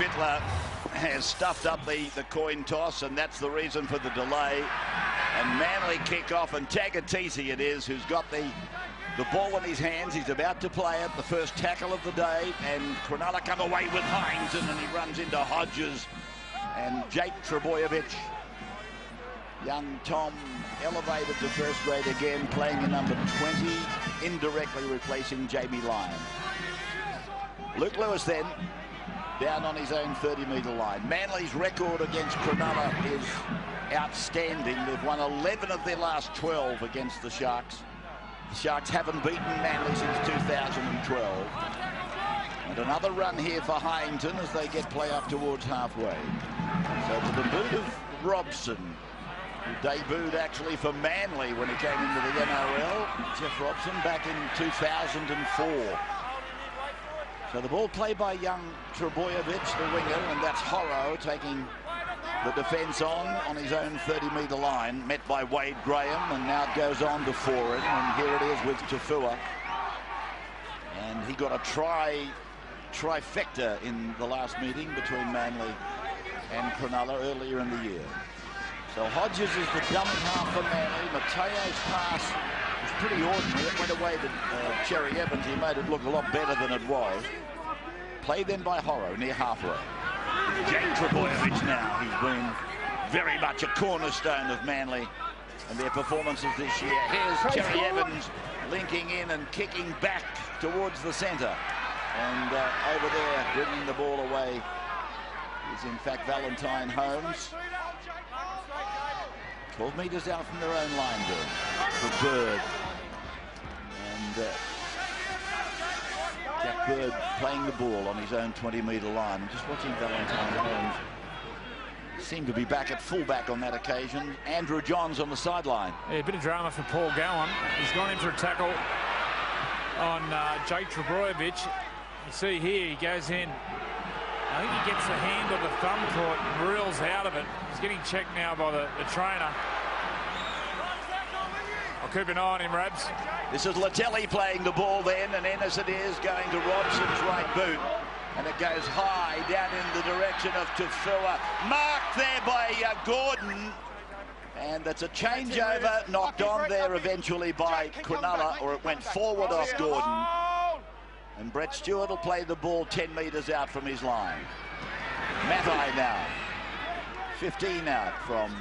Fittler has stuffed up the coin toss, and that's the reason for the delay. And Manly kick off, and Tagatisi it is who's got the ball in his hands. He's about to play it, the first tackle of the day, and Cronulla come away with Heinzen, and he runs into Hodges and Jake Trbojevic. Young Tom elevated to first grade again, playing in number 20, indirectly replacing Jamie Lyon. Luke Lewis then down on his own 30-metre line. Manly's record against Cronulla is outstanding. They've won 11 of their last 12 against the Sharks. The Sharks haven't beaten Manly since 2012. And another run here for Heinzen as they get play up towards halfway. So to the boot of Robson, who debuted actually for Manly when he came into the NRL. Jeff Robson back in 2004. So the ball played by young Trbojevic, the winger, and that's Horrow taking the defence on his own 30-metre line, met by Wade Graham, and now it goes on to Foran, and here it is with Tafua. And he got a trifecta in the last meeting between Manly and Cronulla earlier in the year. So Hodges is the dummy half for Manly. Mateo's pass was pretty ordinary. It went away to Cherry Evans. He made it look a lot better than it was. Played then by Horrow near halfway. Jake Trbojevic now. He's been very much a cornerstone of Manly and their performances this year. Here's Cherry Evans linking in and kicking back towards the centre. And over there, bringing the ball away is in fact Valentine Holmes. 12 metres out from their own line there for Bird. And Jack Bird playing the ball on his own 20-metre line. I'm just watching Valentine Holmes seem to be back at fullback on that occasion. Andrew Johns on the sideline. Yeah, a bit of drama for Paul Gowan. He's gone in for a tackle on Jake Trbojevic. You see here, he goes in. I think he gets the hand on the thumb caught and reels out of it. He's getting checked now by the trainer. I'll keep an eye on him, Rabs. This is Latelli playing the ball then, and Ennis it is going to Robson's right boot. And it goes high down in the direction of Tafua. Marked there by Gordon. And that's a changeover knocked on there eventually by Cronulla, or it went forward off Gordon. And Brett Stewart will play the ball 10 metres out from his line. Matai now, 15 out from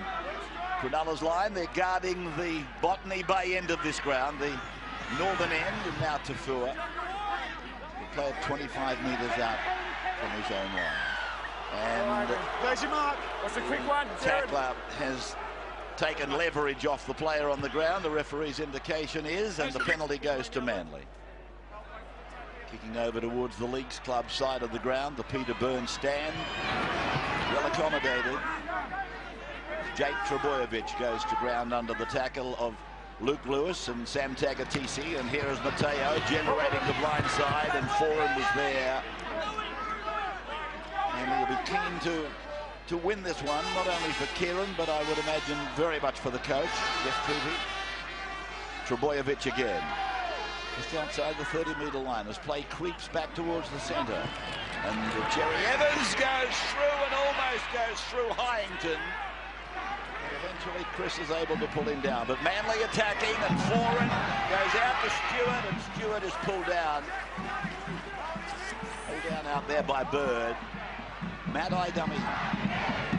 Cronulla's line. They're guarding the Botany Bay end of this ground, the northern end, and now Tafua. He'll play it 25 metres out from his own line. And there's your mark. What's the quick one? Tackler has taken leverage off the player on the ground. The referee's indication is, and the penalty goes to Manly. Kicking over towards the Leagues Club side of the ground, the Peter Burns stand. Well accommodated. Jake Trbojevic goes to ground under the tackle of Luke Lewis and Sam Tagatisi. And here is Mateo generating the blind side, and Foran was there. And he'll be keen to win this one, not only for Kieran, but I would imagine very much for the coach, Jeff Truby. Trbojevic again. Just outside the 30-metre line as play creeps back towards the centre. And Cherry Evans goes through and almost goes through Heinzen. And eventually Chris is able to pull him down. But Manly attacking, and Foran goes out to Stewart, and Stewart is pulled down. Pulled down out there by Bird. Matai dummy.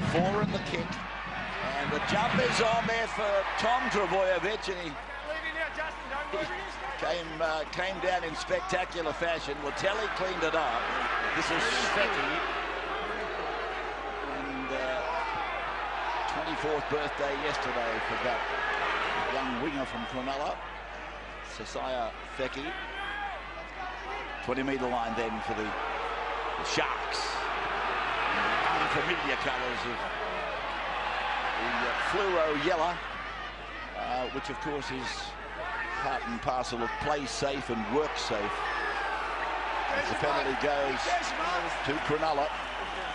Foran the kick. And the jump is on there for Tom Trbojevic, and he came down in spectacular fashion. Latelli cleaned it up. This is Fecchi. And 24th birthday yesterday for that young winger from Cronulla, Sasaya Fecchi. 20-metre line then for the Sharks. And the unfamiliar colours of the fluoro yellow, which of course is part and parcel of play safe and work safe. As the penalty goes to Cronulla,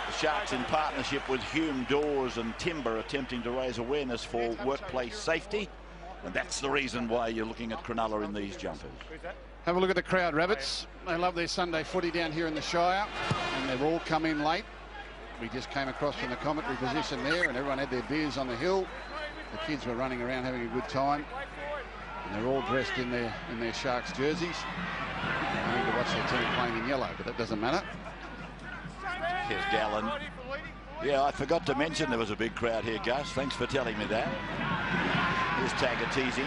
the Sharks in partnership with Hume Doors and Timber attempting to raise awareness for workplace safety, and that's the reason why you're looking at Cronulla in these jumpers. Have a look at the crowd, Rabbits. They love their Sunday footy down here in the Shire, and they've all come in late. We just came across from the commentary position there, and everyone had their beers on the hill. The kids were running around having a good time, and they're all dressed in their Sharks jerseys. I need to watch their team playing in yellow, but that doesn't matter. Here's Gallen. Yeah, I forgot to mention there was a big crowd here, Gus. Thanks for telling me that. Here's Tagatese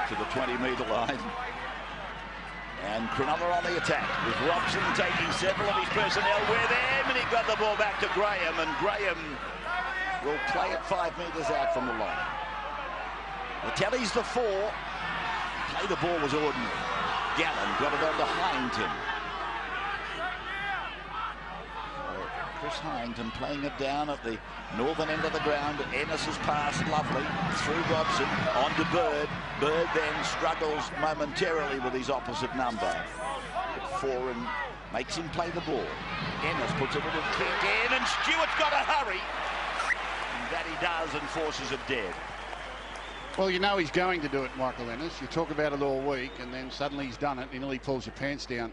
to the 20-metre line. And Cronulla on the attack, with Robson taking several of his personnel with him, and he got the ball back to Graham, and Graham will play it 5 metres out from the line. The tally's the 4. Play the ball was ordinary. Gallen got it on to Hyington. Chris Hyington playing it down at the northern end of the ground. Ennis's pass, lovely, through Robson, on to Bird. Bird then struggles momentarily with his opposite number. Foran makes him play the ball. Ennis puts a little kick in, and Stewart's got to hurry. And that he does, and forces it dead. Well, you know he's going to do it, Michael Ennis. You talk about it all week, and then suddenly he's done it. He nearly pulls your pants down.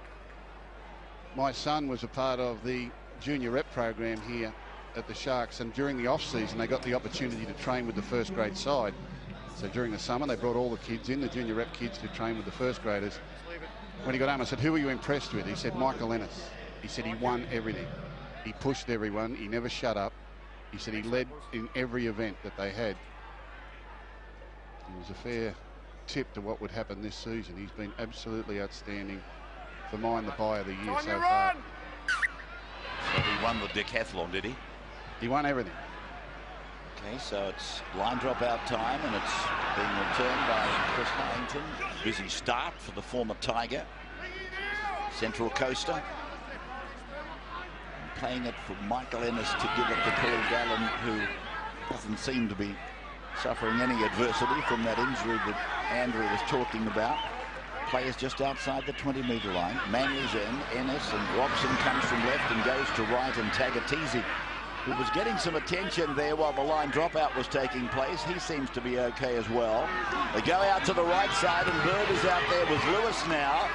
My son was a part of the junior rep program here at the Sharks, and during the off-season they got the opportunity to train with the first grade side. So during the summer they brought all the kids in, the junior rep kids, to train with the first graders. When he got home I said, who were you impressed with? He said, Michael Ennis. He said he won everything. He pushed everyone. He never shut up. He said he led in every event that they had. It was a fair tip to what would happen this season. He's been absolutely outstanding. For mine, the buy of the year so far. So he won the decathlon, did he? He won everything. Okay, so it's line drop out time, and it's being returned by Chris Hyington. Busy start for the former Tiger. Central Coaster. And playing it for Michael Ennis to give it to Paul Gallen, who doesn't seem to be suffering any adversity from that injury that Andrew was talking about. Players just outside the 20-metre line. Manley's in, Ennis, and Robson comes from left and goes to right, and Tagatese, who was getting some attention there while the line dropout was taking place. He seems to be okay as well. They go out to the right side, and Bird is out there with Lewis now.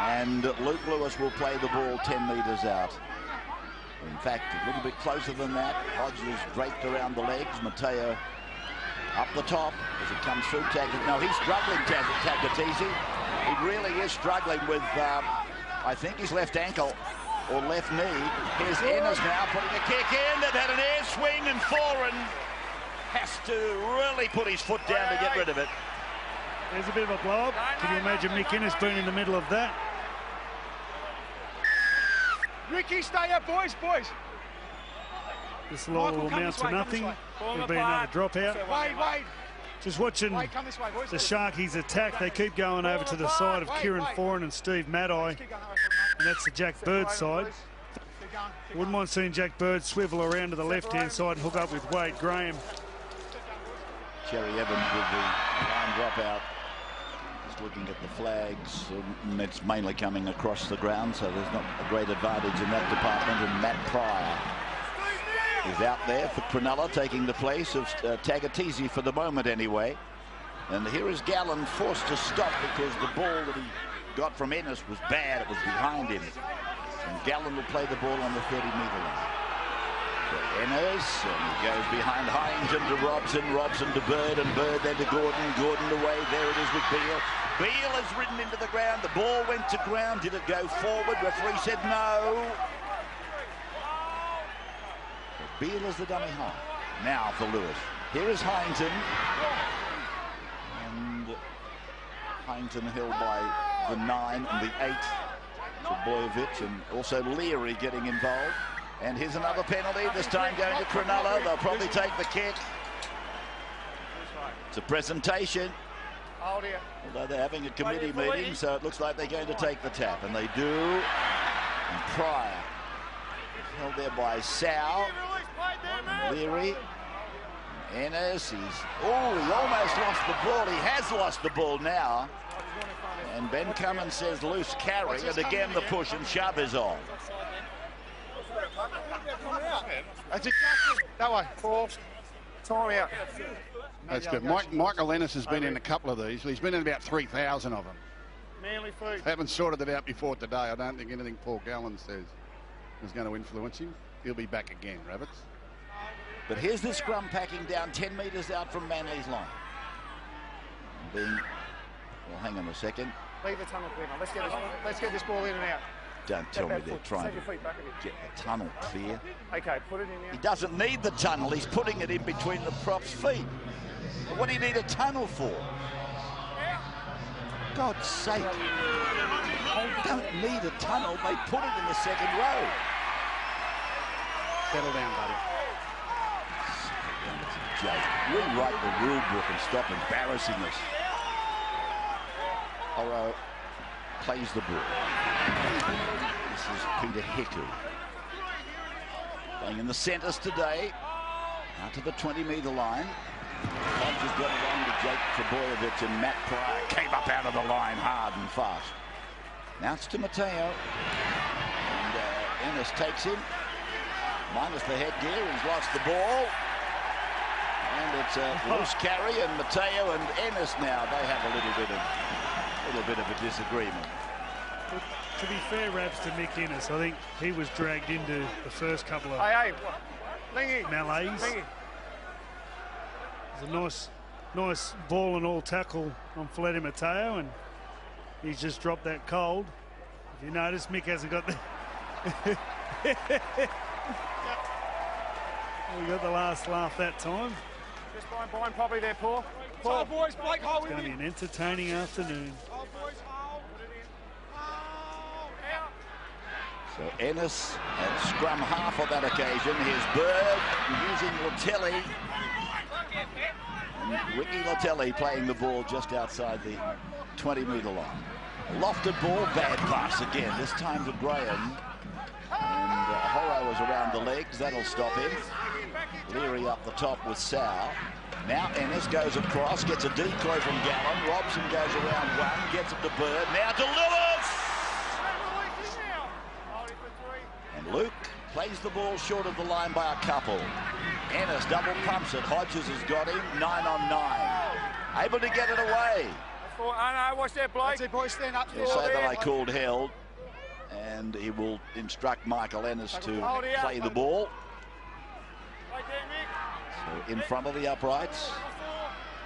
And Luke Lewis will play the ball 10 metres out. In fact, a little bit closer than that. Hodges draped around the legs. Mateo up the top as it comes through. No, he's struggling, Tagatese. He really is struggling with, I think, his left ankle or left knee. Here's Ennis now putting a kick in. They've had an air swing, and Foran has to really put his foot down to get rid of it. There's a bit of a blow-up. Can you imagine Mick Ennis being in the middle of that? Ricky, stay up, boys. This will all amount to nothing. There'll be another dropout. Wait. Just watching the Sharkies attack. They keep going over to the side of Kieran Foran and Steve Maddai. And that's the Jack Bird side. Wouldn't mind seeing Jack Bird swivel around to the left-hand side and hook up with Wade Graham. Cherry Evans with the line dropout. Just looking at the flags, and it's mainly coming across the ground, so there's not a great advantage in that department. And Matt Pryor is out there for Cronulla, taking the place of Tagatese for the moment anyway. And here is Gallen forced to stop because the ball that he got from Ennis was bad. It was behind him. And Gallen will play the ball on the 30-metre line. So Ennis, and he goes behind Hyington to Robson to Bird, and Bird then to Gordon away. There it is with Beale. Beale has ridden into the ground. The ball went to ground. Did it go forward? Referee said no. Beale is the dummy half. Now for Lewis. Here is Hyington. And Hyington held by the 9 and the 8 to Bojovic, and also Leary getting involved. And here's another penalty, this time going to Cronulla. They'll probably take the kick. It's a presentation. Although they're having a committee meeting, so it looks like they're going to take the tap. And they do. And Pryor held there by Sal. Leary. Ennis, he almost lost the ball. He has lost the ball now. And Ben Cummins says loose carry, and again the push and shove is on. That's exactly that way. Time out. That's good. Michael Ennis has been in a couple of these. He's been in about 3,000 of them. Manly food. Haven't sorted it out before today. I don't think anything Paul Gallen says. is going to influence him. He'll be back again, Rabbits. But here's the scrum packing down 10 metres out from Manly's line. Well, hang on a second. Leave the tunnel clear. Let's get this ball in and out. Don't tell me they're trying to get the tunnel clear. Okay, put it in now. He doesn't need the tunnel. He's putting it in between the prop's feet. But what do you need a tunnel for? God's sake. They don't need a tunnel. They put it in the second row. Settle down, buddy. Joke. Rewrite the rule book and stop embarrassing us. Horrow plays the ball. This is Peter Hiku. Playing in the centres today. Out to the 20-metre line. Hodge has got it on to Jake Trebojevic, and Matt Pryor came up out of the line hard and fast. Now it's to Mateo. And Ennis takes him. Minus the headgear, he's lost the ball. And it's a loose carry, and Mateo and Ennis now, they have a little bit of a disagreement. But to be fair, Raps, to Mick Ennis, I think he was dragged into the first couple of melees. It was a nice ball and all tackle on Fletty Mateo, and he's just dropped that cold. If you notice, Mick hasn't got the we got the last laugh that time. Just behind Poppy there, Paul. Paul, boys, Blake, hold it's going to be an entertaining afternoon. So Ennis at scrum half on that occasion. Here's Bird using Latelli. And Ricky Latelli playing the ball just outside the 20-metre line. Lofted ball, bad pass again. This time to Graham. And Horrow was around the legs. That'll stop him. Leary up the top with Sal. Now Ennis goes across, gets a decoy from Gallen. Robson goes around one, gets it to Bird. Now to Lewis! And Luke plays the ball short of the line by a couple. Ennis double pumps it. Hodges has got him. 9 on 9. Able to get it away. Oh, no, watch that, Blake. That's it, boys, stand up. He'll say that I called held. And he will instruct Michael Ennis to play the ball. So in front of the uprights.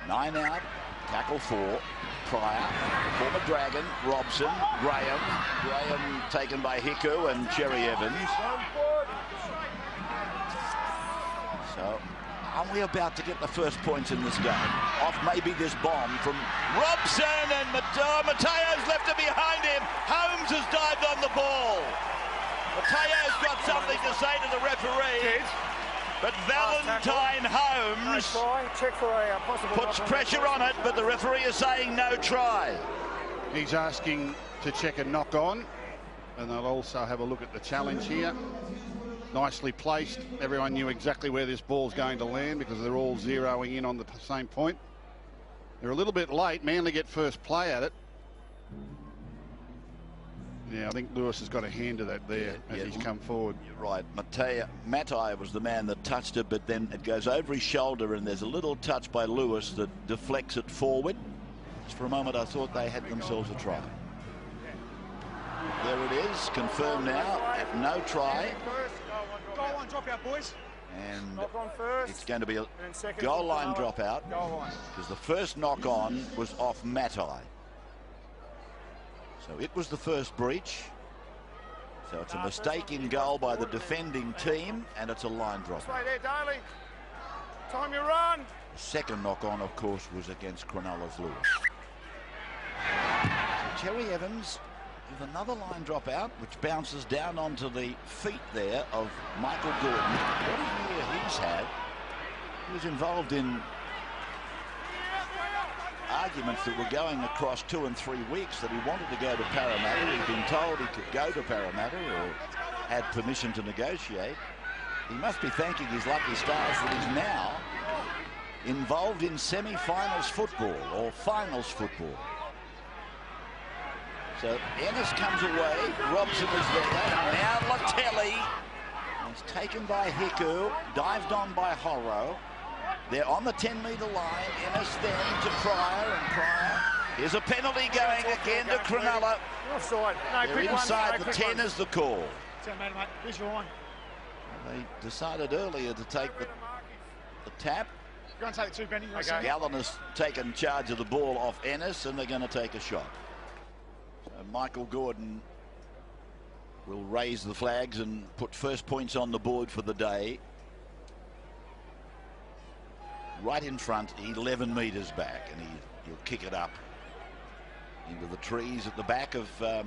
9 out. Tackle 4. Pryor. Former Dragon. Robson. Graham taken by Hiku and Cherry Evans. So are we about to get the first points in this game? Off maybe this bomb from Robson, and Mateo's left it behind him. Holmes has dived on the ball. Mateo's got something to say to the referee. But Valentine Holmes puts pressure on it, but the referee is saying no try. He's asking to check a knock on, and they'll also have a look at the challenge here. Nicely placed. Everyone knew exactly where this ball's going to land because they're all zeroing in on the same point. They're a little bit late. Manly get first play at it. Yeah, I think Lewis has got a hand to that there as he's come forward. You're right. Matai was the man that touched it, but then it goes over his shoulder, and there's a little touch by Lewis that deflects it forward. Just for a moment, I thought they had themselves a try. There it is, confirmed now at no try. Goal line dropout, boys. And it's going to be a goal line dropout because the first knock on was off Matai. So it was the first breach. So it's a mistake in goal by the defending team, and it's a line drop. Right there, Daly. Time you run. The second knock on, of course, was against Cronulla's Lewis. So Cherry Evans with another line drop out, which bounces down onto the feet there of Michael Gordon. What a year he's had. He was involved in arguments that were going across 2 and 3 weeks that he wanted to go to Parramatta. He'd been told he could go to Parramatta or had permission to negotiate. He must be thanking his lucky stars that he's now involved in semi-finals football or finals football. So Ennis comes away, Robson is there, now Latelli. He's taken by Hiku, dived on by Horrow. They're on the 10-metre line, Ennis then to Pryor, and Pryor. Here's a penalty going again to Cronulla. Offside. No, they're inside the 10 is the call. Here's your line. They decided earlier to take the tap. Go and take it too, Benny. Okay. Gallen has taken charge of the ball off Ennis, and they're going to take a shot. So Michael Gordon will raise the flags and put first points on the board for the day. Right in front, 11 metres back, and he'll kick it up into the trees at the back of the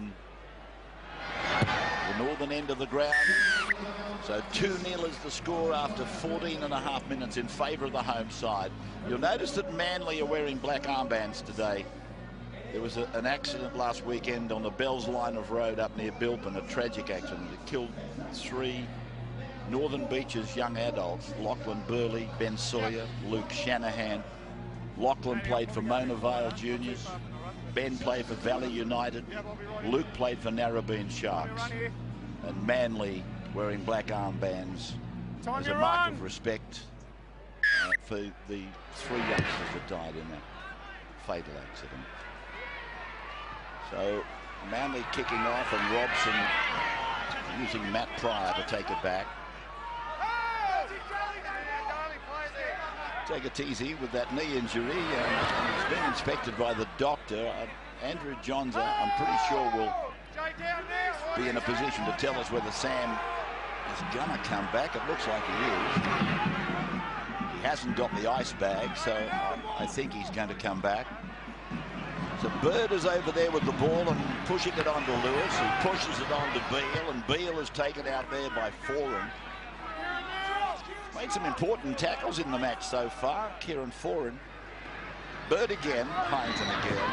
northern end of the ground. So 2-0 is the score after 14.5 minutes in favour of the home side. You'll notice that Manly are wearing black armbands today. There was an accident last weekend on the Bells line of road up near Bilpin, a tragic accident. It killed 3 Northern Beaches young adults: Lachlan Burley, Ben Sawyer, Luke Shanahan. Lachlan played for Mona Vale Juniors. Ben played for Valley United. Luke played for Narrabeen Sharks. And Manly wearing black armbands as a mark of respect for the 3 youngsters that died in that fatal accident. So Manly kicking off, and Robson using Matt Pryor to take it back. Take it easy with that knee injury. He's been inspected by the doctor. Andrew Johns, I'm pretty sure, will be in a position to tell us whether Sam is going to come back. It looks like he is. He hasn't got the ice bag, so I think he's going to come back. So Bird is over there with the ball and pushing it onto Lewis, who pushes it on to Beale, and Beale is taken out there by Foran. Made some important tackles in the match so far, Kieran Foran. Bird again, Heinzen again.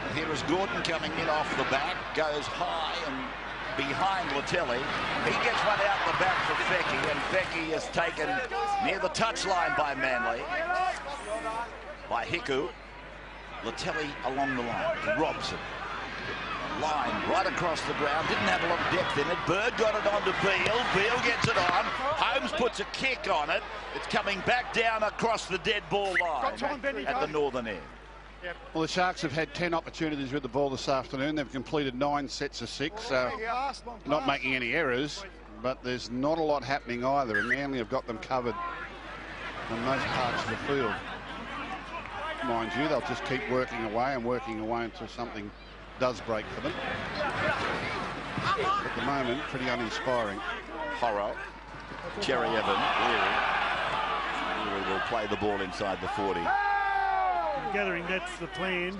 And here is Gordon coming in off the back, goes high and behind Latelli. He gets one out the back for Fecky, and Fecky is taken near the touchline by Manly, by Hiku. Latelli along the line to Robson. Line right across the ground, didn't have a lot of depth in it. Bird got it on to Beale. Beale gets it on. Holmes puts a kick on it. It's coming back down across the dead ball line at the northern end. Well, the Sharks have had 10 opportunities with the ball this afternoon. They've completed 9 sets of 6, so not making any errors, but there's not a lot happening either, and Manly have got them covered in most parts of the field. Mind you, they'll just keep working away until something does break for them. At the moment, pretty uninspiring. Horror. Cherry Evans. Leary will play the ball inside the 40. I'm gathering that's the plan.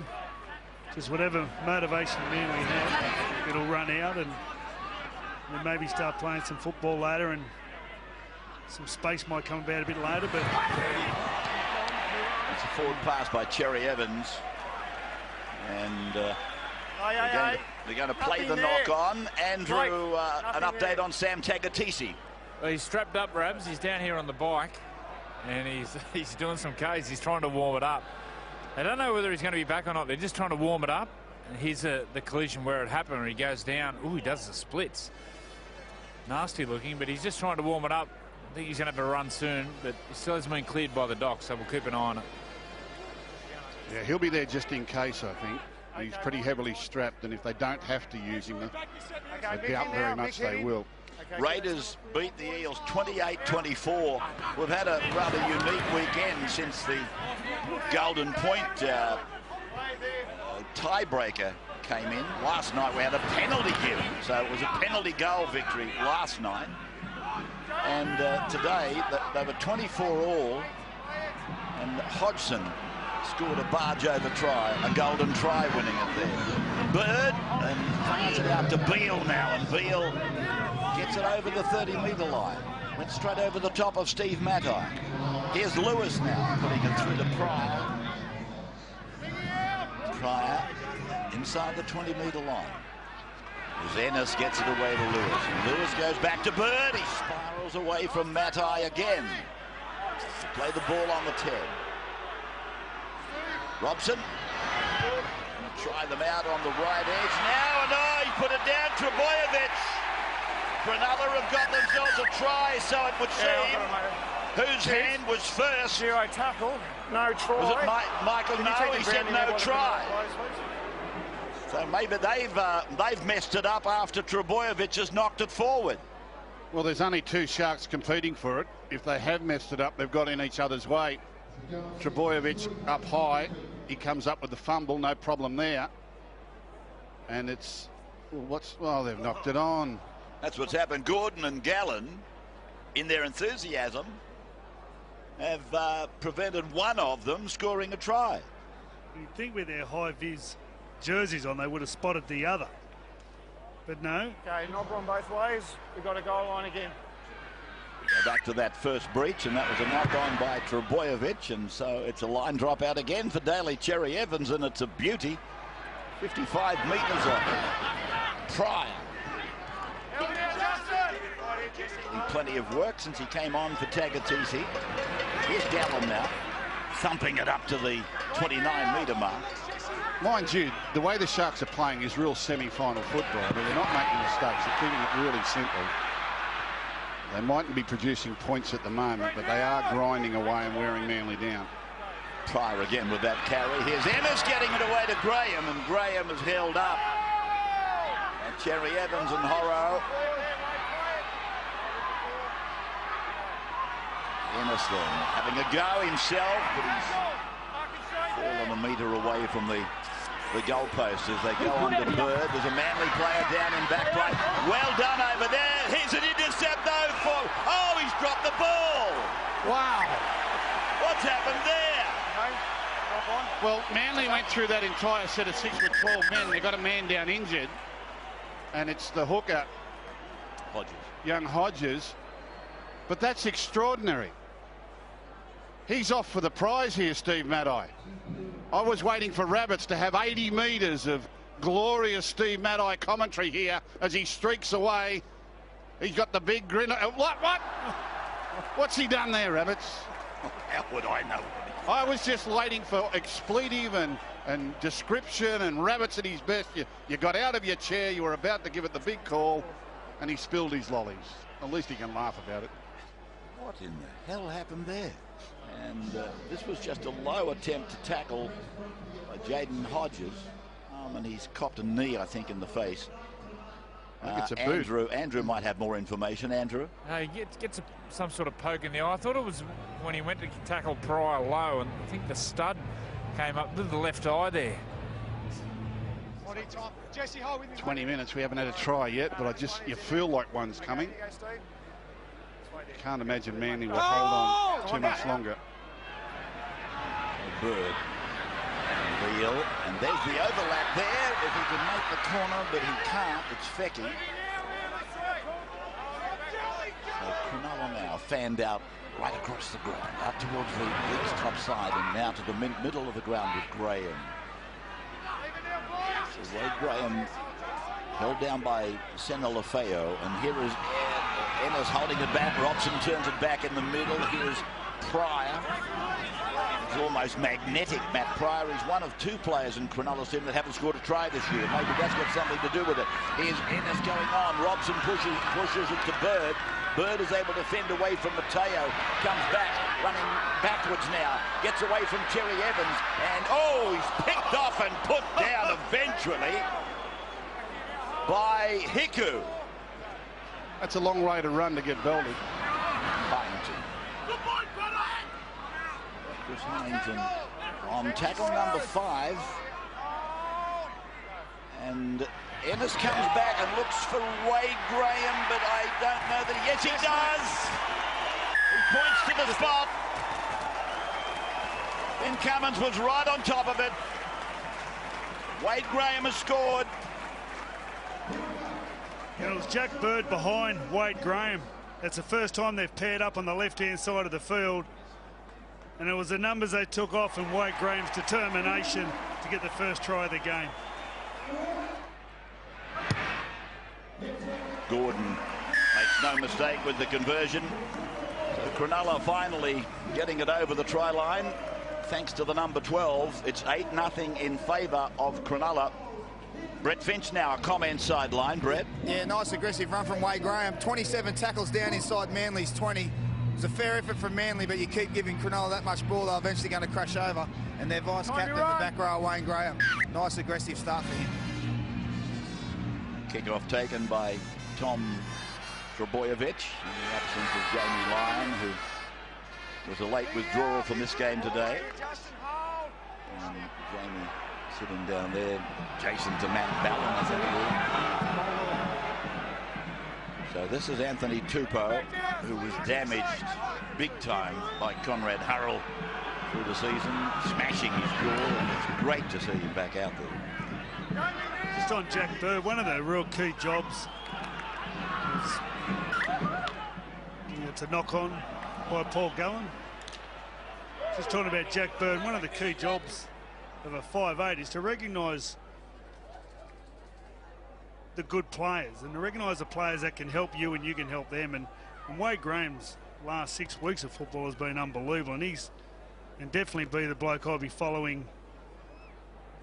Just whatever motivation Manly have, it'll run out, and then maybe start playing some football later, and some space might come about a bit later. But it's a forward pass by Cherry Evans, and they're going to play the knock on. Andrew, an update on Sam Tagatisi. Well, he's strapped up, Rabs. He's down here on the bike, and he's doing some Ks. He's trying to warm it up. They don't know whether he's going to be back or not. They're just trying to warm it up. And here's the collision where it happened, where he goes down. Ooh, he does the splits. Nasty looking, but he's just trying to warm it up. I think he's going to have a run soon, but he still hasn't been cleared by the doc, so we'll keep an eye on it. Yeah, he'll be there just in case, I think. He's pretty heavily strapped, and if they don't have to use him, I doubt very much they will. Raiders beat the Eels 28-24. We've had a rather unique weekend since the Golden Point tiebreaker came in. Last night we had a penalty given, so it was a penalty goal victory last night. And today they were 24 all, and Hodgson scored a barge-over try, a golden try winning it there. Bird, and fires it out to Beale now, and Beale gets it over the 30-metre line. Went straight over the top of Steve Matai. Here's Lewis now, putting it through to Pryor. Pryor inside the 20-metre line. As Ennis gets it away to Lewis. And Lewis goes back to Bird. He spirals away from Matai again. Play the ball on the 10. Robson. Try them out on the right edge now, and he put it down. Trebojevic. Cronulla have got themselves a try, so it would seem. Whose hand was first? Zero tackle, no try. Was it Michael? No, he said no try. So maybe they've messed it up after Trbojevic has knocked it forward. Well, there's only two Sharks competing for it. If they have messed it up, they've got in each other's way. Trbojevic up high. He comes up with the fumble, no problem there. And it's, well, they've knocked it on. That's what's happened. Gordon and Gallen, in their enthusiasm, have prevented one of them scoring a try. You'd think with their high-vis jerseys on, they would have spotted the other. But no. Okay, knock on both ways. We've got a goal line again. We go back to that first breach, and that was a knock-on by Trbojevic, and so it's a line drop out again for Daly Cherry Evans, and it's a beauty. 55 metres off. Pryor. Plenty of work since he came on for Tagatisi. Here's Gallen now, thumping it up to the 29-metre mark. Mind you, the way the Sharks are playing is real semi-final football. I mean, they're not making mistakes. They're keeping it really simple. They mightn't be producing points at the moment, but they are grinding away and wearing Manly down. Pryor again with that carry. Here's Ennis getting it away to Graham, and Graham is held up. And Cherry Evans and Horro. Ennis then having a go himself, but he's fallen a metre away from the goalpost as they go on to Bird. There's a Manly player down in back play. Well done over there. Here's an intercept though for... Oh, he's dropped the ball. Wow. What's happened there? Well, Manly went through that entire set of 6 with 12 men. They got a man down injured, and it's the hooker, Hodges. Young Hodges. But that's extraordinary. He's off for the prize here, Steve Maddai. I was waiting for Rabbits to have 80 metres of glorious Steve Maddai commentary here as he streaks away. He's got the big grin. What? What's he done there, Rabbits? How would I know? I was just waiting for expletive and description and Rabbits at his best. You got out of your chair, you were about to give it the big call, and he spilled his lollies. At least he can laugh about it. What in the hell happened there? And this was just a low attempt to tackle by Jaden Hodges. And he's copped a knee, I think, in the face. It's a boot. Andrew might have more information. Andrew? He gets some sort of poke in the eye. I thought it was when he went to tackle Pryor low, and I think the stud came up to the left eye there. 20 minutes, we haven't had a try yet, but you feel like one's coming. Can't imagine Manly will hold on too much longer. Bird. Beal, and there's the overlap there. If he can make the corner, but he can't. It's Fecky. So Cronulla now fanned out right across the ground, out towards the Leeds top side, and now to the middle of the ground with Graham. So Wade Graham held down by Sena Lafeo, and here is Ennis holding it back. Robson turns it back in the middle. Here's Pryor. It's almost magnetic, Matt Pryor. He's one of 2 players in Cronulla's team that haven't scored a try this year. Maybe that's got something to do with it. Here's Ennis going on. Robson pushes it to Bird. Bird is able to fend away from Mateo. Comes back, running backwards now. Gets away from Cherry Evans. And, he's picked off and put down eventually by Hiku. That's a long way to run to get belted. Chris Huntington on tackle number 5. And Ennis comes back and looks for Wade Graham, but I don't know that yes, he does. He points to the spot. Ben Cummins was right on top of it. Wade Graham has scored. It was Jack Bird behind Wade Graham. It's the first time they've paired up on the left-hand side of the field. And it was the numbers they took off and Wade Graham's determination to get the first try of the game. Gordon makes no mistake with the conversion. So Cronulla finally getting it over the try line. Thanks to the number 12. It's 8-0 in favour of Cronulla. Brett Finch now, a comment sideline. Brett? Yeah, nice aggressive run from Wade Graham. 27 tackles down inside Manly's 20. It was a fair effort from Manly, but you keep giving Cronulla that much ball, they're eventually going to crash over. And their vice-captain in the back row, Wayne Graham. Nice aggressive start for him. Kick-off taken by Tom Trbojevic in the absence of Jamie Lyon, who was a late withdrawal from this game today. And Jamie sitting down there. Jason to Matt Ballon, I think it is. So this is Anthony Tupou, who was damaged big time by Conrad Hurrell through the season, smashing his jaw, and it's great to see him back out there. Just on Jack Bird, one of the real key jobs is, it's a knock on by Paul Gallen. Just talking about Jack Bird, one of the key jobs of a 5'8" is to recognise the good players and to recognise the players that can help you and you can help them. And Wade Graham's last 6 weeks of football has been unbelievable, and he's and definitely be the bloke I'll be following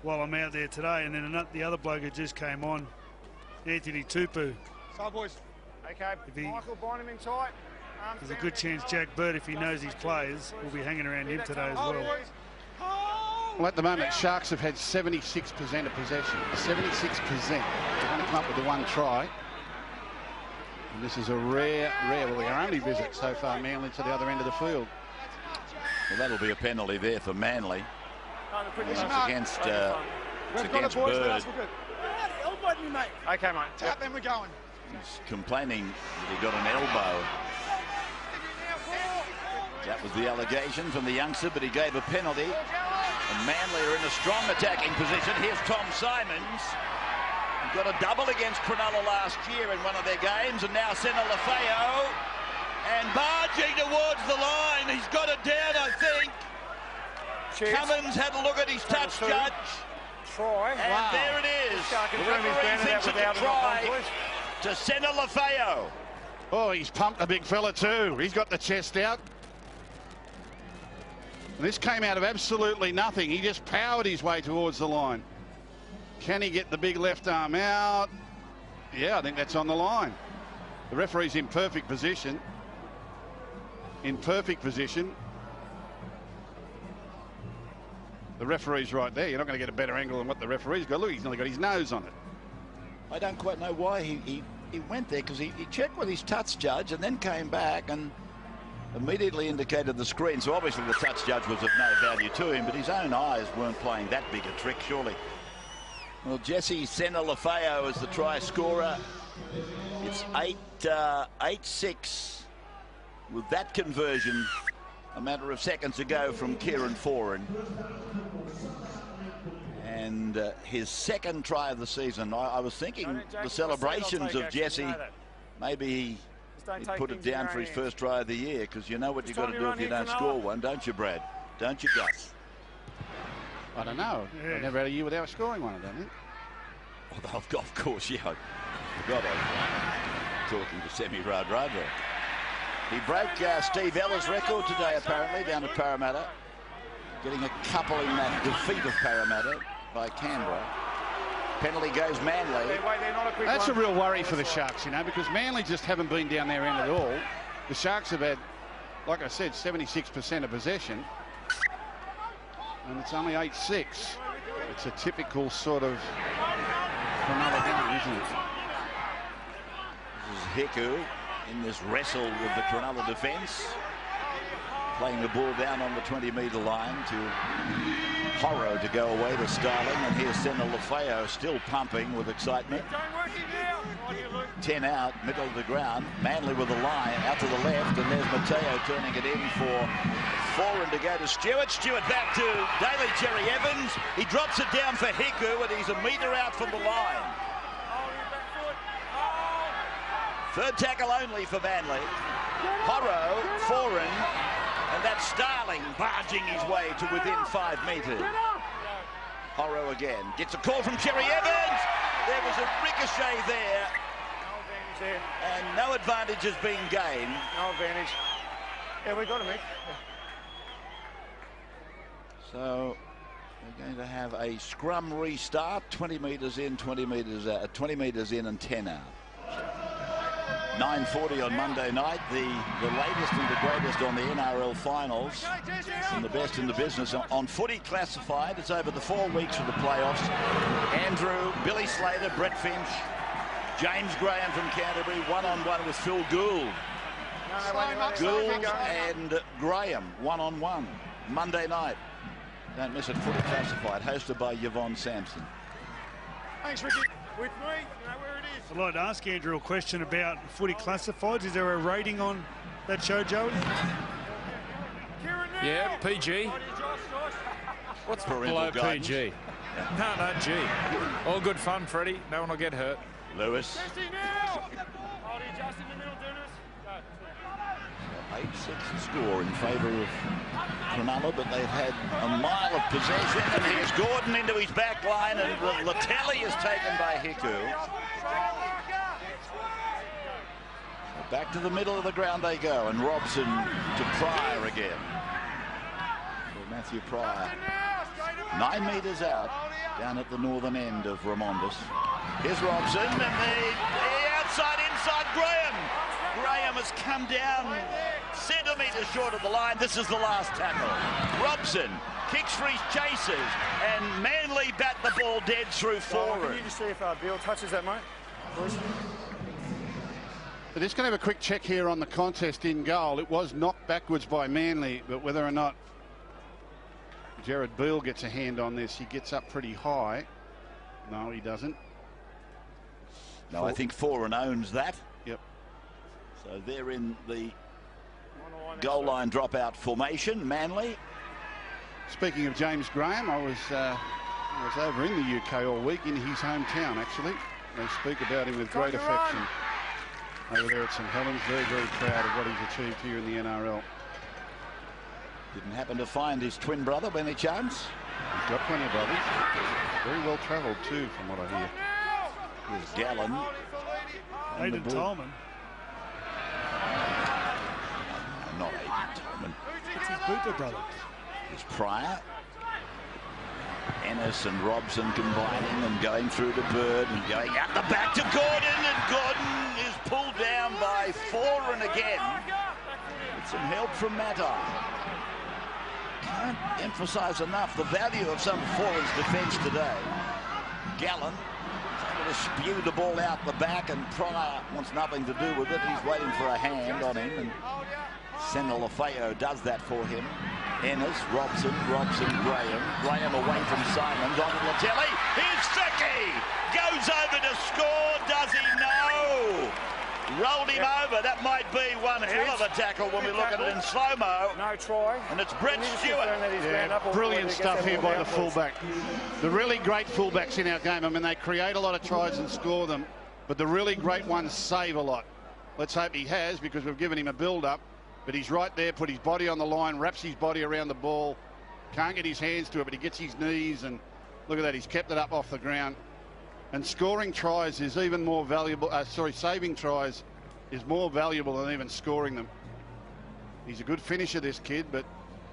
while I'm out there today. And then the other bloke who just came on, Anthony Tupou. Side boys. Okay, Michael, bind him in tight. There's a good chance Jack Bird, if he knows his players, will be hanging around him today as well. Well, at the moment, Sharks have had 76% of possession. 76%. They're going to come up with the one try. And this is a rare, well, their only visit so far, Manly, to the other end of the field. Well, that'll be a penalty there for Manly. It's against Bird. Okay, mate. Tap, then we're going. He's complaining that he got an elbow. That was the allegation from the youngster, but he gave a penalty. And Manly are in a strong attacking position. Here's Tom Simons. He got a double against Cronulla last year in one of their games, and now Senna Lafayette. And barging towards the line. He's got it down, I think. Cheers. Cummins had a look at his touch judge. Try. And there it is. The referee thinks it's a try to Senna Lafayette. Oh, he's pumped a big fella too. He's got the chest out. And this came out of absolutely nothing. He just powered his way towards the line. Can he get the big left arm out? Yeah, I think that's on the line. The referee's in perfect position. In perfect position. The referee's right there. You're not going to get a better angle than what the referee's got. Look, he's nearly got his nose on it. I don't quite know why he went there, because he checked with his touch judge and then came back and immediately indicated the screen. So obviously the touch judge was of no value to him, but his own eyes weren't playing that big a trick, surely. Well, Jesse Senna Lafayette is the try scorer. It's 8-6 with that conversion a matter of seconds ago from Kieran Foran. And his second try of the season. I was thinking the celebrations of Jesse, maybe he put it down for his first try of the year, because you know what you've got to do if you don't score one, don't you, Brad? Don't you, Gus? I don't know. I've never had a year without scoring one, I don't think. Oh, of course, yeah. I forgot I was talking to Semi Radradra. He broke Steve Ella's record today, apparently, down at Parramatta. Getting a couple in that defeat of Parramatta by Canberra. Penalty goes Manly. That's a real worry for the Sharks, you know, because Manly just haven't been down their end at all. The Sharks have had, like I said, 76% of possession. And it's only 8-6. It's a typical sort of Cronulla game, isn't it? This is Hiku in this wrestle with the Cronulla defence. Playing the ball down on the 20-metre line to Horrow to go away to Starling. And here's Senna Lafayette still pumping with excitement. 10 out, middle of the ground. Manly with a line out to the left, and there's Mateo turning it in for Foran to go to Stewart. Stewart back to Daly Cherry Evans. He drops it down for Hiku, and he's a metre out from the line. Third tackle only for Manly. Horrow, Foran, and that's Starling barging his way to within 5 metres. Horrow again gets a call from Cherry Evans. There was a ricochet there. And no advantage has been gained. No advantage. Yeah, we got him, Mick. So we're going to have a scrum restart. 20 metres in, 20 metres out. 20 metres in and 10 out. 9:40 on Monday night. The latest and the greatest on the NRL finals. And the best in the business on Footy Classified. It's over the 4 weeks of the playoffs. Andrew, Billy Slater, Brett Finch, James Graham from Canterbury, one-on-one with Phil Gould. Gould and Graham, one-on-one. Monday night. Don't miss it, Footy Classified, hosted by Yvonne Sampson. Thanks, Ricky. With me, you know where it is. I'd like to ask Andrew a question about Footy Classifieds. Is there a rating on that show, Joey? Yeah, PG. What's Below guidance? PG? No, G. All good fun, Freddie. No one will get hurt. Lewis. 8-6 score in favour of Cronulla, but they've had a mile of possession, and here's Gordon into his back line, and Latelli is taken by Hiku. Back to the middle of the ground they go, and Robson to Pryor again. So Matthew Pryor, 9 metres out, down at the northern end of Ramondis. Here's Robson, and the outside, inside, Graham. Graham has come down centimetres short of the line. This is the last tackle. Robson kicks for his chasers, and Manly bat the ball dead through forward. Can you just see if Beale touches that, mate? Please. We're just going to have a quick check here on the contest in goal. It was knocked backwards by Manly, but whether or not Jared Beale gets a hand on this, he gets up pretty high. No, he doesn't. No, I think Foran owns that. Yep. So they're in the goal line dropout formation, Manly. Speaking of James Graham, I was over in the UK all week, in his hometown actually. They speak about him with great affection over there at St Helens. Very, very proud of what he's achieved here in the NRL. Didn't happen to find his twin brother by any chance? He's got plenty of brothers. Very well travelled too, from what I hear. Here's Gallen. Aidan Tolman. Not Aidan Tolman. It's his Booper brothers. Here's Pryor. Ennis and Robson combining and going through to Bird and going out the back to Gordon, and Gordon is pulled down by Foran again. With some help from Matai. Can't emphasise enough the value of some of Foran's defence today. Gallen is able to spew the ball out the back, and Pryor wants nothing to do with it. He's waiting for a hand on him, and Senna-Lefao does that for him. Ennis, Robson, Graham away from Simons, on to Latelli. Here's Thicke! Goes over to score, does he? No! Rolled him over. That might be one hell of a tackle when we look at it in slow-mo. No try. And it's Brett Stewart. Yeah, brilliant stuff here by the fullback. The really great fullbacks in our game, I mean, they create a lot of tries and score them, but the really great ones save a lot. Let's hope he has, because we've given him a build-up. But he's right there, put his body on the line, wraps his body around the ball. Can't get his hands to it, but he gets his knees, and look at that, he's kept it up off the ground. And scoring tries is even more valuable, saving tries is more valuable than even scoring them. He's a good finisher, this kid, but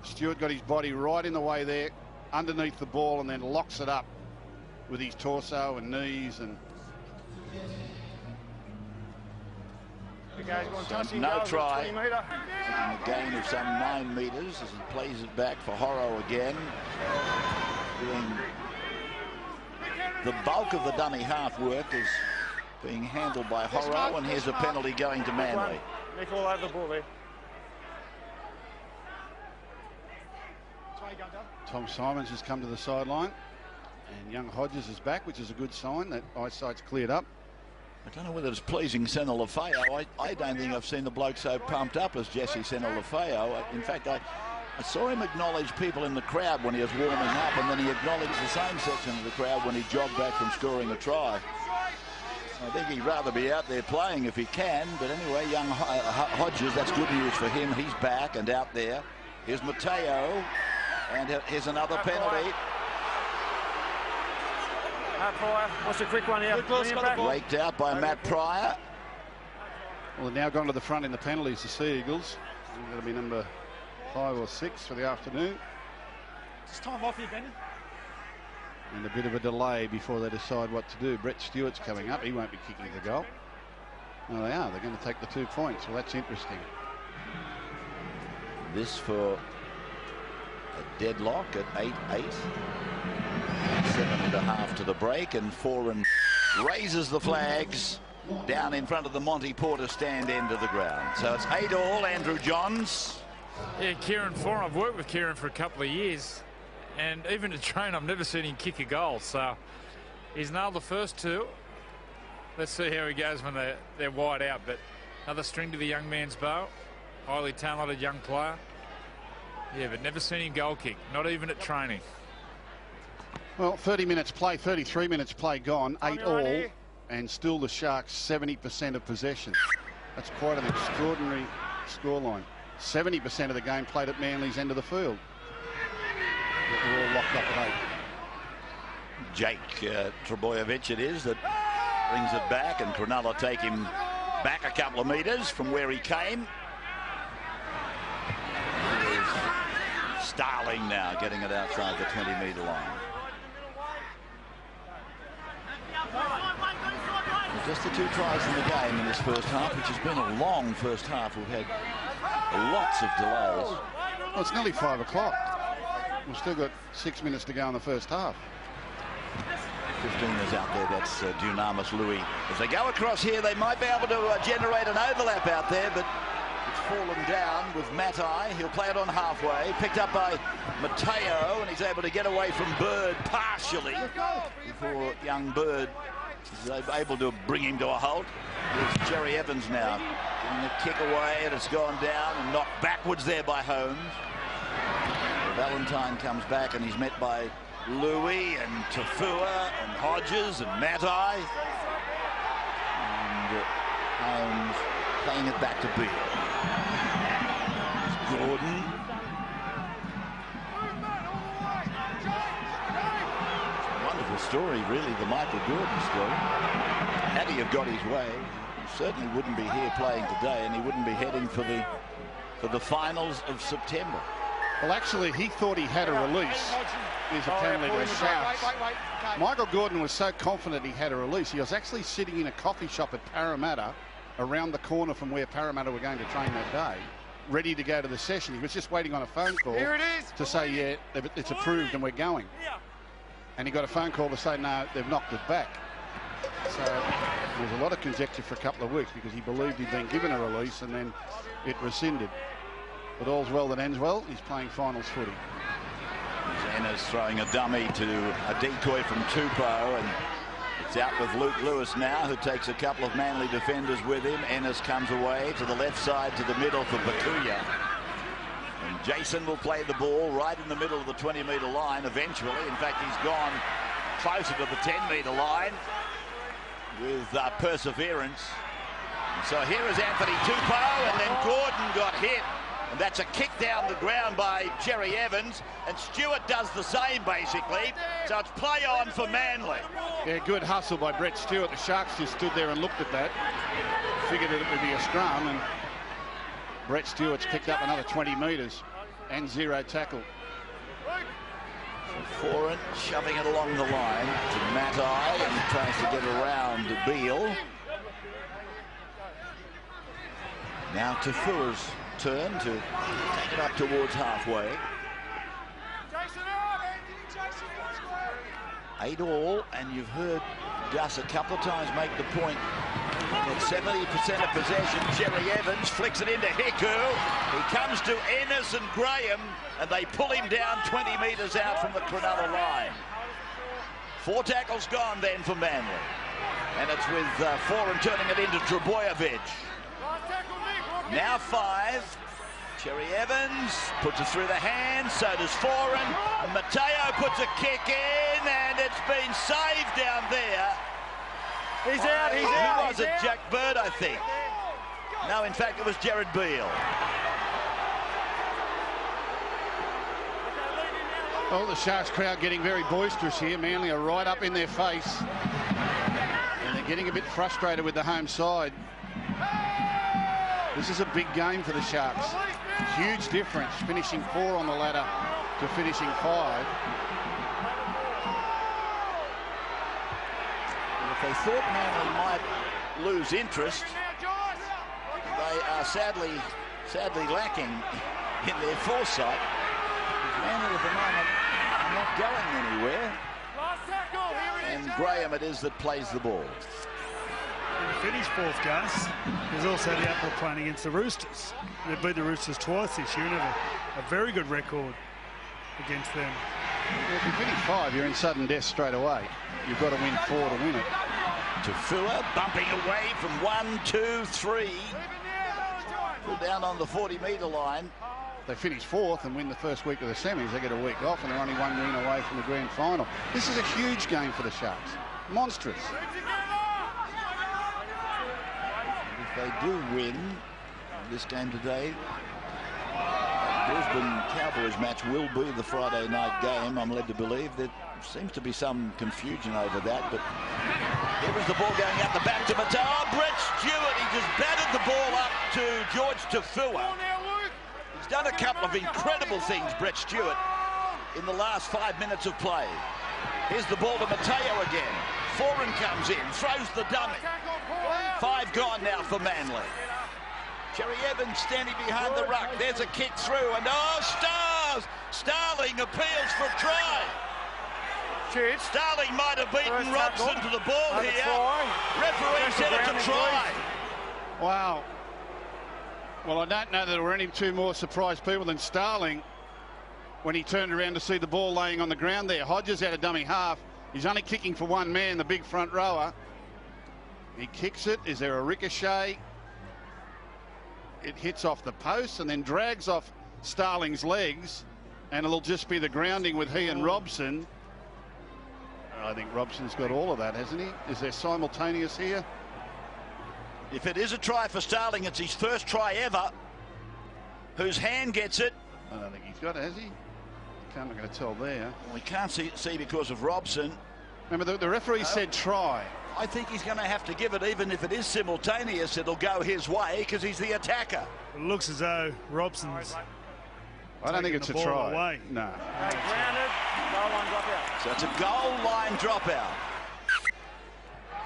Stewart got his body right in the way there, underneath the ball, and then locks it up with his torso and knees. And so no try. A gain of some 9 metres as he plays it back for Horrow again. Doing the bulk of the dummy half work is being handled by Horrow, and here's a penalty going to Manly. Nick all over the ball there. Tom Simons has come to the sideline, and young Hodges is back, which is a good sign that eyesight's cleared up. I don't know whether it's pleasing Senna-Lefao. I don't think I've seen the bloke so pumped up as Jesse Senna-Lefao. In fact, I saw him acknowledge people in the crowd when he was warming up, and then he acknowledged the same section of the crowd when he jogged back from scoring a try. I think he'd rather be out there playing if he can, but anyway, young Hodges, that's good news for him. He's back and out there. Here's Mateo, and here's another penalty. Matt Pryor, what's the quick one here? Raked out by Matt Pryor. Well, they've now gone to the front in the penalties, the Sea Eagles. That'll be number 5 or 6 for the afternoon. Just time off here, Benny. And a bit of a delay before they decide what to do. Brett Stewart's coming up. He won't be kicking the goal. No, they are. They're going to take the 2 points. Well, that's interesting. This for a deadlock at 8-8. 7.5 to the break, and Foran raises the flags down in front of the Monty Porter stand end of the ground. So it's 8-all, Andrew Johns. Yeah, Kieran Foran. I've worked with Kieran for a couple of years, and even to train, I've never seen him kick a goal. So he's nailed the first two. Let's see how he goes when they're wide out. But another string to the young man's bow. Highly talented young player. Yeah, but never seen him goal kick, not even at training. Well, 30 minutes play, 33 minutes play gone, 8-all, and still the Sharks 70% of possession. That's quite an extraordinary scoreline. 70% of the game played at Manly's end of the field. We're all locked up at 8. Jake Trbojevic it is that brings it back, and Cronulla take him back a couple of metres from where he came. Here's Starling now getting it outside the 20-metre line. Just the 2 tries in the game in this first half, which has been a long first half. We've had lots of delays. Well, it's nearly 5 o'clock. We've still got 6 minutes to go in the first half. 15 is out there. That's Dunamis Louis. As they go across here, they might be able to generate an overlap out there, but it's fallen down with Matai. He'll play it on halfway. Picked up by Mateo, and he's able to get away from Bird partially before young Bird is able to bring him to a halt. Here's Jerry Evans now getting the kick away, and it's gone down and knocked backwards there by Holmes. Valentine comes back, and he's met by Louis and Tafua and Hodges and Matai. And Holmes playing it back to Beale. Gordon. Wonderful story, really, the Michael Gordon story. Had he have got his way, he certainly wouldn't be here playing today, and he wouldn't be heading for the finals of September. Well, actually, he thought he had a release. Here's a penalty to the Sharks. Michael Gordon was so confident he had a release. He was actually sitting in a coffee shop at Parramatta, around the corner from where Parramatta were going to train that day, ready to go to the session. He was just waiting on a phone call to say, yeah, it's approved and we're going. And he got a phone call to say, no, they've knocked it back. So there was a lot of conjecture for a couple of weeks because he believed he'd been given a release and then it rescinded. But all's well that ends well. He's playing finals footy. Ennis throwing a dummy to a decoy from Tupou, and it's out with Luke Lewis now, who takes a couple of Manly defenders with him. Ennis comes away to the left side to the middle for Bakuya. And Jason will play the ball right in the middle of the 20-metre line eventually. In fact, he's gone closer to the 10-metre line with perseverance. And so here is Anthony Tupou, and then Gordon got hit. And that's a kick down the ground by Jerry Evans, and Stewart does the same basically. So it's play on for Manly. Yeah, good hustle by Brett Stewart. The Sharks just stood there and looked at that, figured it would be a scrum, and Brett Stewart's picked up another 20 metres and 0 tackle. So Foran shoving it along the line to Matai, and tries to get around Beale. Now Tafua's turn to take it up towards halfway. 8-all, and you've heard Gus a couple of times make the point that 70% of possession. Jerry Evans flicks it into Hiku. He comes to Ennis and Graham, and they pull him down 20 metres out from the Cronulla line. 4 tackles gone then for Manly, and it's with Foran turning it into Trbojevic. Now 5. Jerry Evans puts it through the hands, so does Foran. Mateo puts a kick in, and it's been saved down there. He's out, he's out. Who was it? Jack Bird, I think. No, in fact, it was Jared Beale. Well, the Sharks crowd getting very boisterous here. Manly are right up in their face, and they're getting a bit frustrated with the home side. This is a big game for the Sharks. Huge difference, finishing 4 on the ladder to finishing 5. And if they thought Manly might lose interest, they are sadly lacking in their foresight. Manly at the moment are not going anywhere. And Graham it is that plays the ball. Finished fourth, Gus. There's also the upper playing against the Roosters. They beat the Roosters twice this year and have a very good record against them. Well, if you finish 5, you're in sudden death straight away. You've got to win 4 to win it. Tafua bumping away from 1, 2, 3. Pull down on the 40-metre line. They finish 4th and win the first week of the semis. They get a week off and they're only 1 win away from the grand final. This is a huge game for the Sharks. Monstrous. If they do win this game today, Brisbane Cowboys match will be the Friday night game. I'm led to believe there seems to be some confusion over that, but here is the ball going out the back to Mateo. Oh, Brett Stewart, he just batted the ball up to George Tafua. He's done a couple of incredible things, Brett Stewart, in the last 5 minutes of play. Here's the ball to Mateo again. Foran comes in, throws the dummy. 5 gone now for Manly. Cherry Evans standing behind the ruck. There's a kick through, and oh, Starling appeals for a try. Starling might have beaten Robson to the ball here. Referee said it's a try. Wow. Well, I don't know that there were any two more surprised people than Starling when he turned around to see the ball laying on the ground there. Hodges had a dummy half. He's only kicking for one man, the big front rower. He kicks it. Is there a ricochet? It hits off the post and then drags off Starling's legs, and it'll just be the grounding with he and Robson. I think Robson's got all of that, hasn't he? Is there simultaneous here? If it is a try for Starling, it's his first try ever. Whose hand gets it? I don't think he's got it, has he? I'm not going to tell there. We can't see because of Robson. Remember, the referee said try. I think he's going to have to give it, even if it is simultaneous, it'll go his way because he's the attacker. It looks as though Robson's I don't think it's a try. Away. No. Grounded, goal line dropout. So it's a goal line dropout.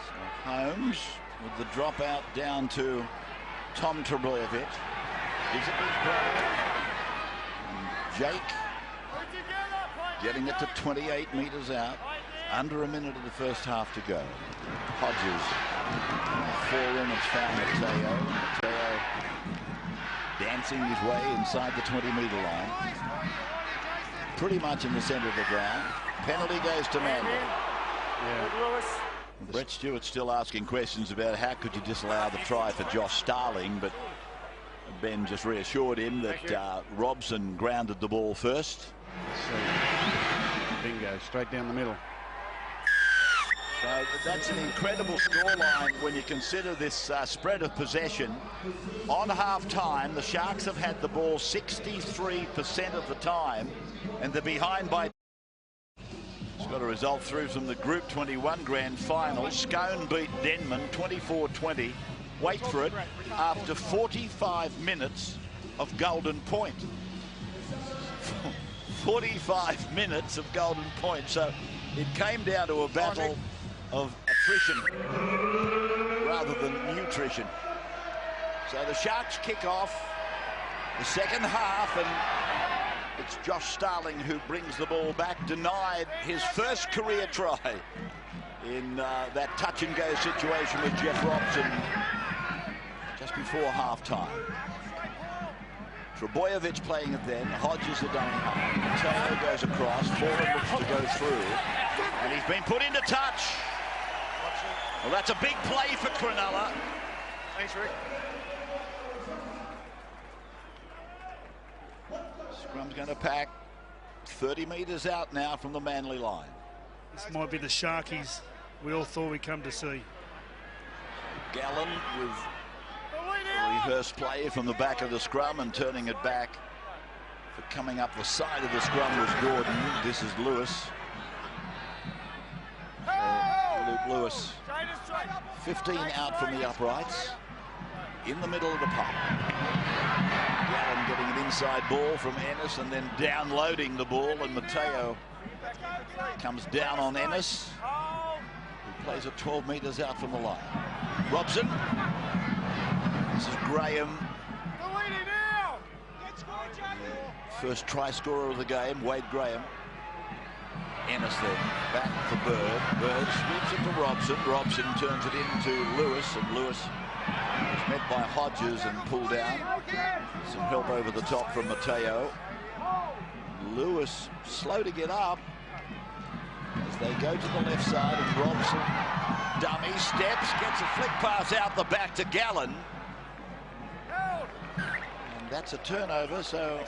So Holmes with the dropout down to Tom Trebojevic. Gives it his brother. And Jake getting it to 28 metres out. Under a minute of the first half to go. Hodges. Foran has found Mateo. Mateo dancing his way inside the 20-metre line. Pretty much in the centre of the ground. Penalty goes to Manly. Yeah. Brett Stewart still asking questions about how could you disallow the try for Josh Starling, but Ben just reassured him that Robson grounded the ball first. Bingo, straight down the middle. So that's an incredible scoreline when you consider this spread of possession. On half-time, the Sharks have had the ball 63% of the time, and they're behind by... It's got a result through from the Group 21 grand final. Scone beat Denman 24-20. Wait for it, after 45 minutes of Golden Point. 45 minutes of Golden Point. So it came down to a battle of attrition rather than nutrition. So the Sharks kick off the second half, and it's Josh Starling who brings the ball back, denied his first career try in that touch-and-go situation with Jeff Robson just before half-time. Trebojevic playing it then. Hodges the dummy half. Mateo goes across. Foran looks to go through, and he's been put into touch. Well, that's a big play for Cronulla. Thanks, Rick. Scrum's going to pack 30 metres out now from the Manly line. This might be the Sharkies we all thought we'd come to see. Gallen with a rehearsed play from the back of the scrum and turning it back. But coming up the side of the scrum was Gordon. This is Lewis. Luke Lewis, 15 out from the uprights, in the middle of the park. Gallen getting an inside ball from Ennis and then downloading the ball, and Mateo comes down on Ennis, who plays it 12 metres out from the line. Robson. This is Graham. First try scorer of the game, Wade Graham. Ennis then back for Bird. Bird sweeps it to Robson. Robson turns it into Lewis, and Lewis is met by Hodges and pulled down. Some help over the top from Mateo. Lewis slow to get up as they go to the left side, and Robson dummy steps, gets a flick pass out the back to Gallen, and that's a turnover. So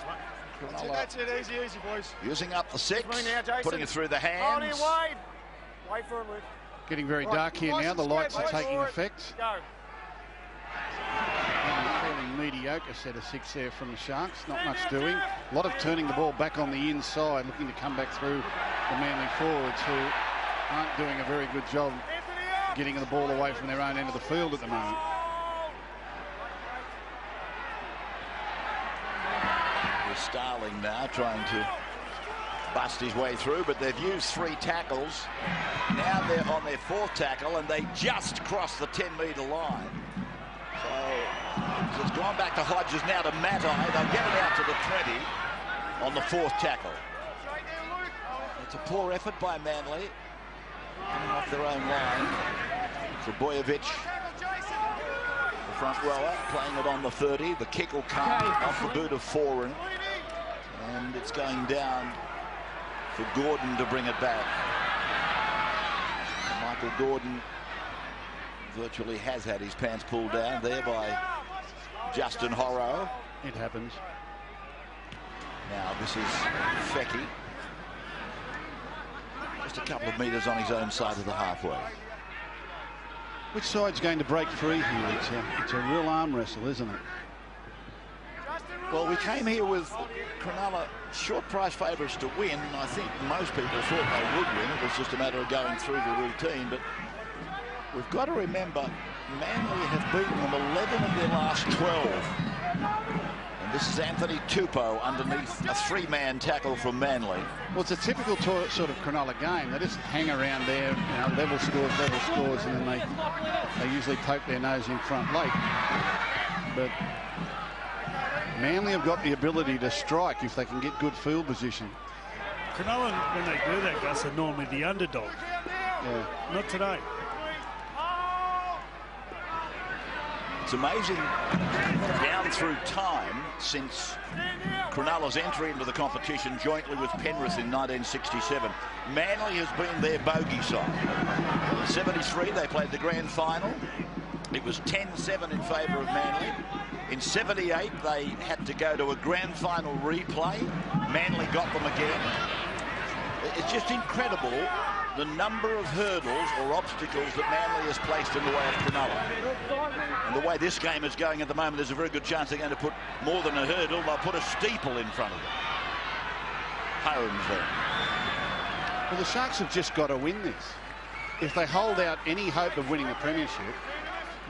Cronulla, that's it, easy, boys. Using up the 6, now, putting it through the hands. Wait for him, Luke. Getting very dark here now. The lights are taking effect. Go. Fairly mediocre set of 6 there from the Sharks. Not much doing. A lot of turning the ball back on the inside, looking to come back through the Manly forwards, who aren't doing a very good job getting the ball away from their own end of the field at the moment. Starling now trying to bust his way through, but they've used 3 tackles. Now they're on their 4th tackle, and they just crossed the 10-metre line. So it's gone back to Hodges, now to Matai. They'll get it out to the 20 on the 4th tackle. It's a poor effort by Manly, coming off their own line. Trbojevic, the front rower, playing it on the 30. The kick will come off the boot of Foran, and it's going down for Gordon to bring it back. Michael Gordon virtually has had his pants pulled down there by Justin Horrow. It happens. Now this is Fecky. Just a couple of metres on his own side of the halfway. Which side's going to break free here? It's a real arm wrestle, isn't it? Well, we came here with Cronulla short price favourites to win. I think most people thought they would win. It was just a matter of going through the routine. But we've got to remember, Manly have beaten them 11 of their last 12. And this is Anthony Tupou underneath a 3-man tackle from Manly. Well, it's a typical sort of Cronulla game. They just hang around there, level scores, and then they usually poke their nose in front late. But Manly have got the ability to strike if they can get good field position. Cronulla, when they do that, Gus, are normally the underdog. Yeah. Not today. It's amazing, down through time, since Cronulla's entry into the competition jointly with Penrith in 1967, Manly has been their bogey side. In 73, they played the grand final. It was 10-7 in favour of Manly. In 78, they had to go to a grand final replay. Manly got them again. It's just incredible the number of hurdles or obstacles that Manly has placed in the way of Cronulla. And the way this game is going at the moment, there's a very good chance they're going to put more than a hurdle. They'll put a steeple in front of them. Holmes there. Well, the Sharks have just got to win this. If they hold out any hope of winning the premiership,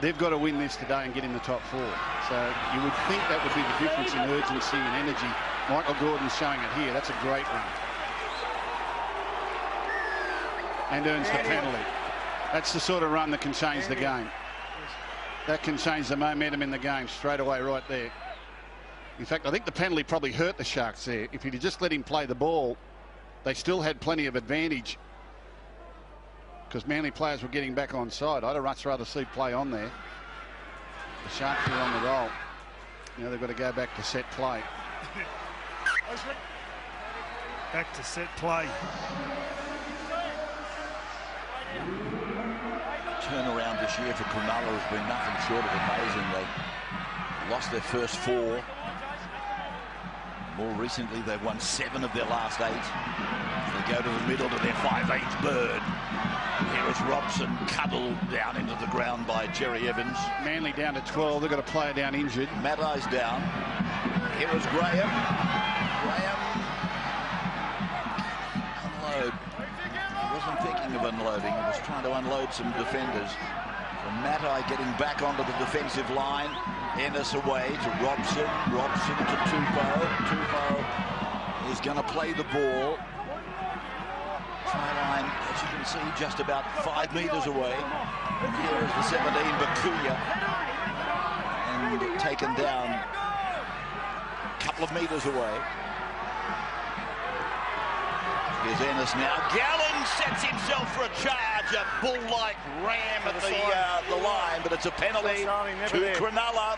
they've got to win this today and get in the top 4. So you would think that would be the difference in urgency and energy. Michael Gordon's showing it here. That's a great run. And earns the penalty. That's the sort of run that can change the game. That can change the momentum in the game straight away right there. In fact, I think the penalty probably hurt the Sharks there. If he'd just let him play the ball, they still had plenty of advantage because Manly players were getting back on side. I'd much rather see play on there. The Sharks are on the roll. Now they've got to go back to set play. Back to set play. Turnaround this year for Cronulla has been nothing short of amazing. They lost their first 4. More recently, they've won 7 of their last 8. They go to the middle to their 5/8 Bird. Here is Robson cuddled down into the ground by Jerry Evans. Manly down to 12. They've got a player down injured. Matai's down. Here is Graham. Graham. Unload. He wasn't thinking of unloading. He was trying to unload some defenders. So Matai getting back onto the defensive line. Ennis away to Robson. Robson to Tupou. Tupou is going to play the ball. Try line, as you can see, just about 5 metres away. And here is the 17, Bakuya. And taken down a couple of metres away. Here's Ennis now. Gallen sets himself for a charge, a bull-like ram at the line, but it's a penalty to Cronulla.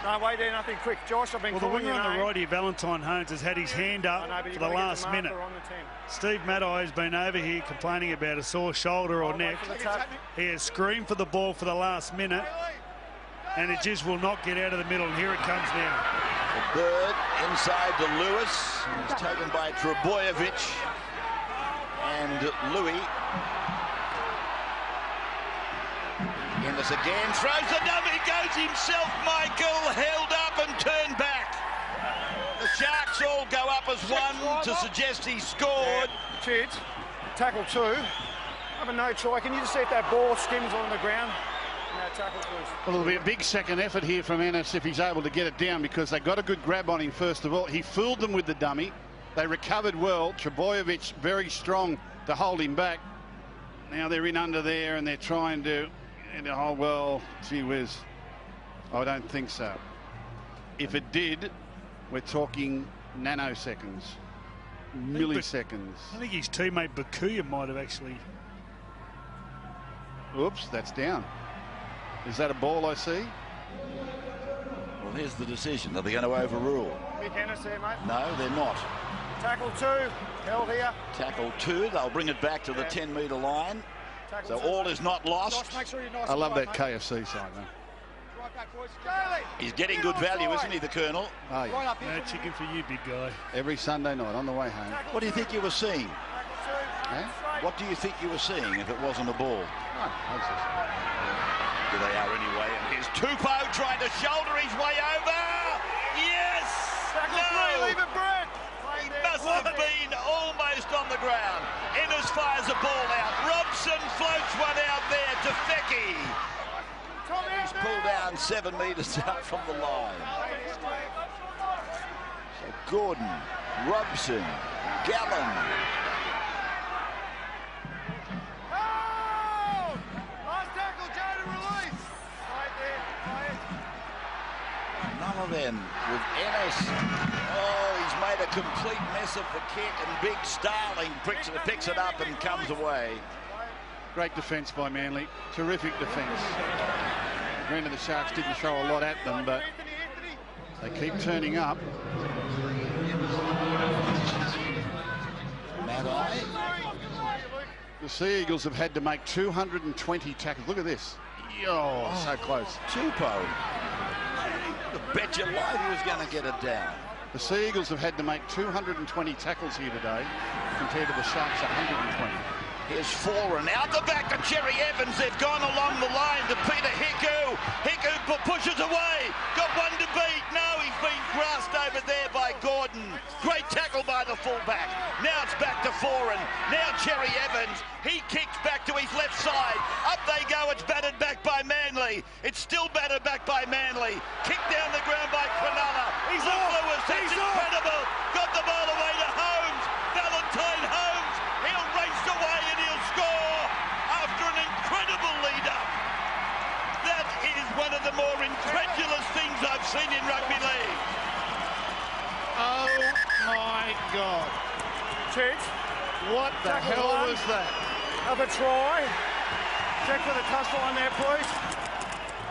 No, wait there, nothing quick. Josh, I've been well, the winger on the right here, Valentine Holmes, has had his hand up for the last minute. Steve Maddai has been over here complaining about a sore shoulder or neck. He has screamed for the ball for the last minute, and it just will not get out of the middle, and here it comes now. The Bird inside to Lewis. He's taken by Trebojevic and Louis. Ennis again, throws the dummy, goes himself, Michael, held up and turned back. The Sharks all go up as one to suggest he scored. Chids, tackle 2. Have a no try. Can you just see if that ball skims on the ground? No tackle, please. Well, it'll be a big second effort here from Ennis if he's able to get it down, because they got a good grab on him first of all. He fooled them with the dummy. They recovered well. Trebojevic very strong to hold him back. Now they're in under there and they're trying to... oh, well, gee whiz. I don't think so. If it did, we're talking nanoseconds, milliseconds. I think his teammate Bakuya might have actually... Oops, that's down. Is that a ball I see? Well, here's the decision. Are they going to overrule? Big Ennis there, mate. No, they're not. Tackle 2, held here. Tackle 2, they'll bring it back to the 10-metre line. Tackle So 2. all is not lost. Josh, make sure you're nice. I love that mate. KFC sign, though. Right back, boys. Charlie, He's getting good value, isn't he, the Colonel? Oh, yeah. right up here. No chicken for you, big guy. Every Sunday night on the way home. What do you think you were seeing? Eh? What do you think you were seeing if it wasn't a ball? Here they are anyway, and here's Tupou trying to shoulder his way over. Yes! Tackle 3, leave it, Brett. He must have been almost on the ground. Ennis fires a ball out. Robson floats one out there to Fecky. He's pulled down 7 metres out from the line. So Gordon, Robson, Gallen. Another then with Ennis. Oh, he's made a complete mess of the kick, and Big Starling picks it up and comes away. Great defence by Manly. Terrific defence. Granted, the Sharks didn't throw a lot at them, but they keep turning up. Maddai. The Sea Eagles have had to make 220 tackles. Look at this. Oh, so close. Tupou. Bet your life he was going to get it down. The Sea Eagles have had to make 220 tackles here today, compared to the Sharks 120. Here's Foran out the back to Cherry Evans. They've gone along the line to Peter Hiku. Hiku pushes away. Got one to beat. No, he's been grasped over there by Gordon. Great tackle by the fullback. Now it's back to Foran. Now Cherry Evans. He kicks back to his left side. Up they go. It's battered back by Manly. It's still battered back by Manly. Kicked down the ground by Cronulla. He's off. Lewis. That's incredible. Got the ball away to Holmes. Valentine Holmes. He'll race away and he'll score after an incredible lead-up. That is one of the more incredulous things I've seen in rugby league. Oh, my God. Chids. What the hell was that? Have a try. Check for the touchline there, please.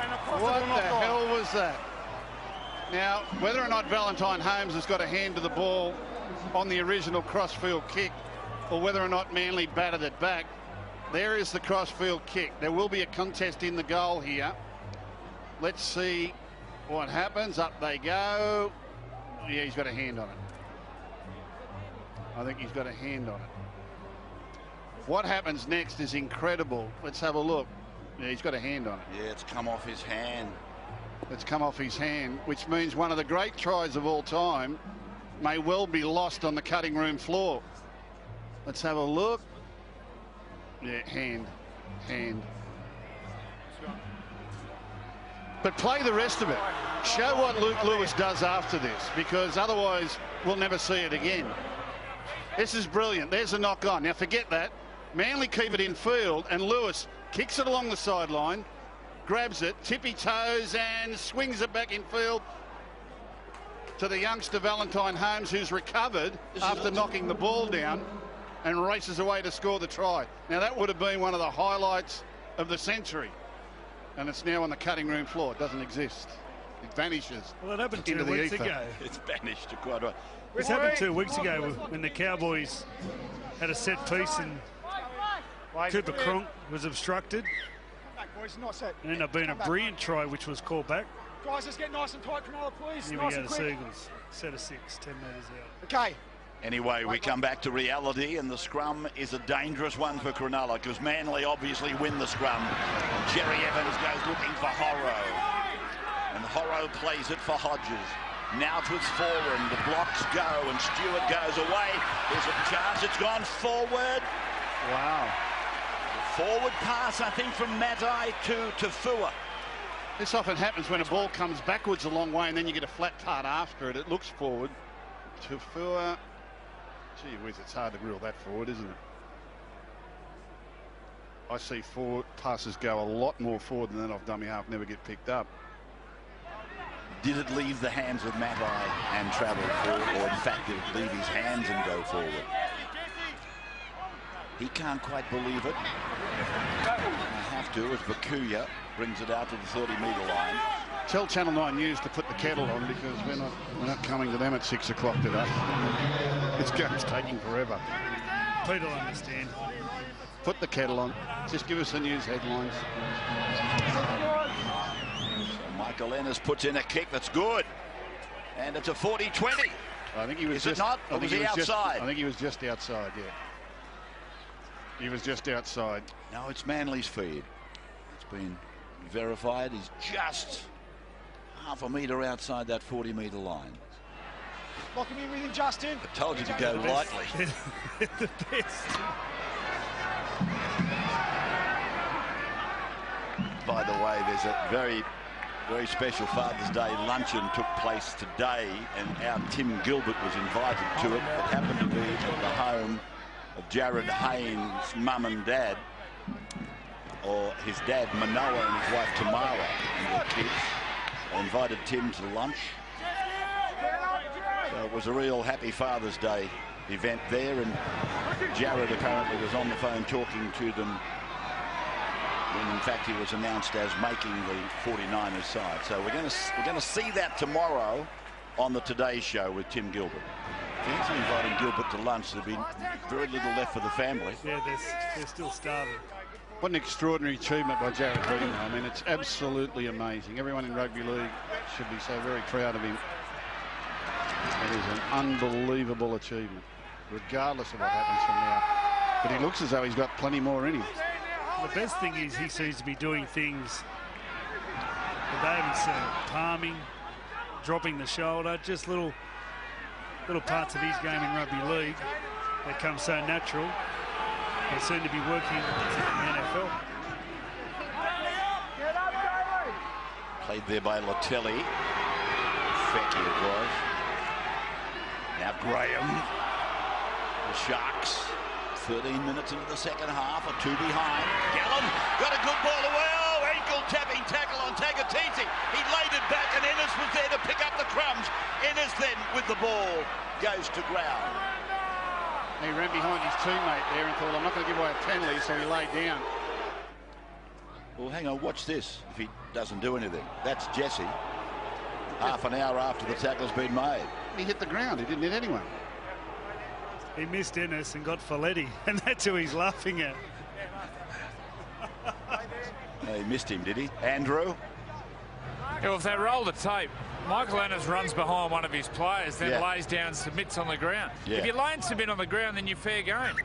And What the hell was that? Now, whether or not Valentine Holmes has got a hand to the ball on the original crossfield kick, or whether or not Manly battered it back, there is the crossfield kick. There will be a contest in the goal here. Let's see what happens. Up they go. Yeah, he's got a hand on it. I think he's got a hand on it. What happens next is incredible. Let's have a look. Yeah, he's got a hand on it. Yeah, it's come off his hand. It's come off his hand, which means one of the great tries of all time may well be lost on the cutting room floor. Let's have a look. Yeah, hand. But play the rest of it. Show what Luke Lewis does after this, because otherwise we'll never see it again. This is brilliant. There's a knock on. Now forget that. Manly keep it in field, and Lewis kicks it along the sideline, grabs it, tippy toes, and swings it back in field to the youngster Valentine Holmes, who's recovered after knocking the ball down. and races away to score the try. Now, that would have been one of the highlights of the century. And it's now on the cutting room floor. It doesn't exist. It vanishes. Well, it happened 2 into the weeks ether. ago. It's vanished to quite right. This happened 2 weeks ago when the Cowboys had a set piece and Cooper Cronk was obstructed. Boys, not set. It ended up being a brilliant try, which was called back. Guys, let's get nice and tight, Cronulla, please. Here Nice we go, and the quick. Seagulls. Set of 6, 10 metres out. Okay. Anyway, we come back to reality, and the scrum is a dangerous one for Cronulla because Manly obviously win the scrum. Jerry Evans goes looking for Horro, and Horro plays it for Hodges. Now to its forward, the blocks go, and Stewart goes away. There's a chance it's gone forward. Wow. Forward pass, I think, from Matai to Tafua. This often happens when a ball comes backwards a long way and then you get a flat part after it. It looks forward. Tafua. Gee whiz, it's hard to rule that forward, isn't it? I see forward passes go a lot more forward than that off dummy half, never get picked up. Did it leave the hands of Matai and travel forward, or in fact did it leave his hands and go forward? He can't quite believe it. I have to, as Bakuya brings it out to the 30-metre line. Tell Channel 9 News to put the kettle on because we're not coming to them at 6 o'clock today. This game's taking forever. Pete will understand. Put the kettle on. Just give us the news headlines. So Michael Ennis puts in a kick that's good. And it's a 40-20. I think he was Is just, it not? I Or think was he was just- outside? I think he was just outside, yeah. He was just outside. No, it's Manly's feed. It's been verified. He's just half a metre outside that 40-metre line. Lock him in with him, Justin. I told you to go lightly. The best. By the way, there's a very, very special Father's Day luncheon took place today, and our Tim Gilbert was invited to it. It happened to be at the home of Jared Haynes' mum and dad, or his dad Manoa and his wife Tamara and their kids. They invited Tim to lunch. So it was a real happy Father's Day event there, and Jared apparently was on the phone talking to them when in fact he was announced as making the 49ers side. So we're going to see that tomorrow on the Today Show with Tim Gilbert. Fancy inviting Gilbert to lunch. There'll be very little left for the family. Yeah, they're still starving. What an extraordinary achievement by Jared Haynes. I mean, it's absolutely amazing. Everyone in rugby league should be so very proud of him. It is an unbelievable achievement, regardless of what happens from now. But he looks as though he's got plenty more in him. The best thing is he seems to be doing things that they haven't seen. Palming, dropping the shoulder, just little parts of his game in rugby league that come so natural. They seem to be working in the NFL. Played there by Latelli. Fecky it was. Now Graham. The Sharks. 13 minutes into the second half, a 2 behind. Gallen got a good ball away. Oh, ankle tapping tackle on Tagatese. He laid it back and Ennis was there to pick up the crumbs. Ennis then with the ball goes to ground. He ran behind his teammate there and thought, I'm not going to give away a penalty, so he laid down. Well, hang on, watch this if he doesn't do anything. That's Jesse. Half an hour after the tackle's been made. He hit the ground. He didn't hit anyone. He missed Ennis and got Folletti, and that's who he's laughing at. He missed him, did he? Andrew? Yeah, well, if they roll the tape, Michael Ennis runs behind one of his players, then Yeah. lays down, submits on the ground. Yeah. If you lay and submit on the ground, then you're fair game.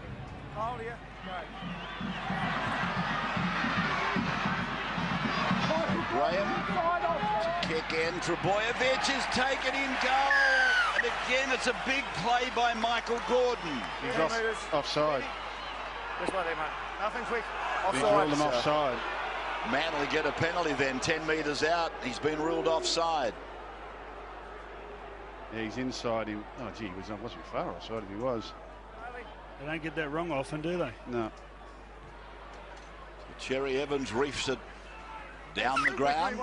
Graham to kick in. Trebojevic is taken in goal. And again, it's a big play by Michael Gordon. He's offside. This way there, mate. Nothing quick. He's Offside. ruled him offside. Manly get a penalty then, 10 metres out. He's been ruled offside. Yeah, he's inside him. Oh, gee, he wasn't far offside if he was. They don't get that wrong often, do they? No. Cherry Evans reefs it down the ground,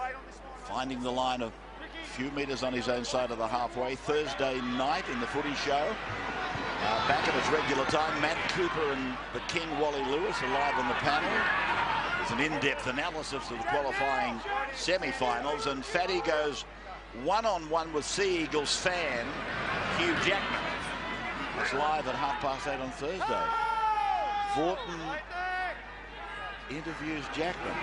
finding the line a few metres on his own side of the halfway. Thursday night in the footy show. Back at its regular time, Matt Cooper and the King Wally Lewis are live on the panel. There's an in-depth analysis of the qualifying semi-finals, and Fatty goes one-on-one with Sea Eagles fan Hugh Jackman. It's live at 8:30 on Thursday. Vorton interviews Jackman.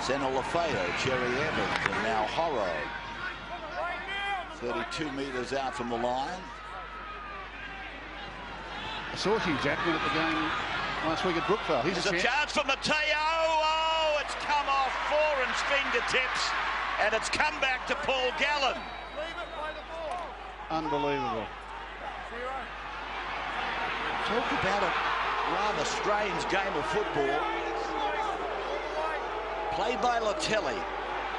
Senna Lafayette, Cherry Evans, and now Horro. 32 metres out from the line. I saw Hugh Jackman at the game last week at Brookvale. There's a chance for Mateo. Oh, it's come off Foran's fingertips, and it's come back to Paul Gallen. Unbelievable. Talk about a rather strange game of football. Played by Latelli.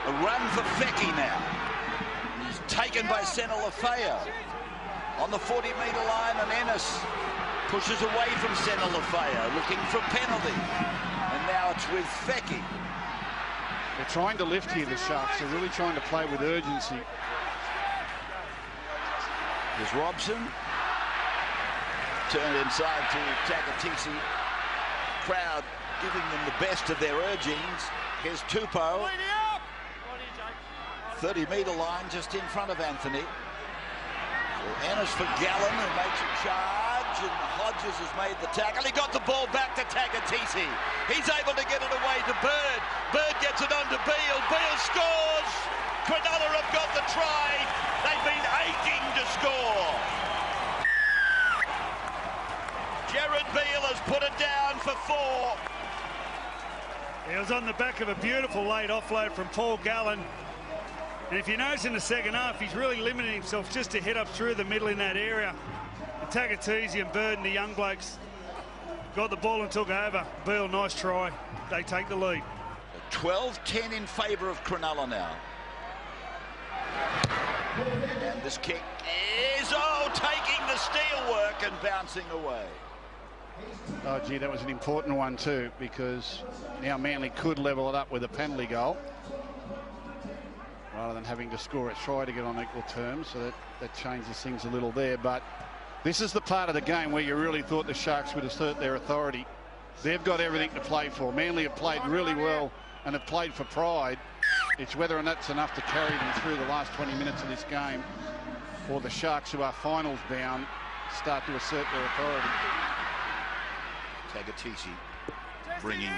A run for Fecky now. He's taken by Senna Lafayette. On the 40-metre line, and Ennis pushes away from Senna Lafayette, looking for a penalty. And now it's with Fecky. They're trying to lift here, the Sharks. They're really trying to play with urgency. Here's Robson. Turned inside to Takatisi. Crowd giving them the best of their urgings. Here's Tupou. 30-metre line just in front of Anthony. So Ennis for Gallen, who makes a charge, and Hodges has made the tackle. He got the ball back to Takatisi. He's able to get it away to Bird. Bird gets it on to Beale. Beale scores. Cronulla have got the try. They've been aching to score. Jared Beale has put it down for 4. It was on the back of a beautiful late offload from Paul Gallen. And if you notice in the second half, he's really limiting himself just to head up through the middle in that area. And Takatisi and Bird and the young blokes got the ball and took over. Beale, nice try. They take the lead. 12-10 in favour of Cronulla now. And this kick is, taking the steel work and bouncing away. Oh, gee, that was an important one too, because now Manly could level it up with a penalty goal rather than having to score a try to get on equal terms. So that changes things a little there. But this is the part of the game where you really thought the Sharks would assert their authority. They've got everything to play for. Manly have played really well and have played for pride. It's whether or not it's enough to carry them through the last 20 minutes of this game, or the Sharks, who are finals bound, start to assert their authority. Tagatisi bringing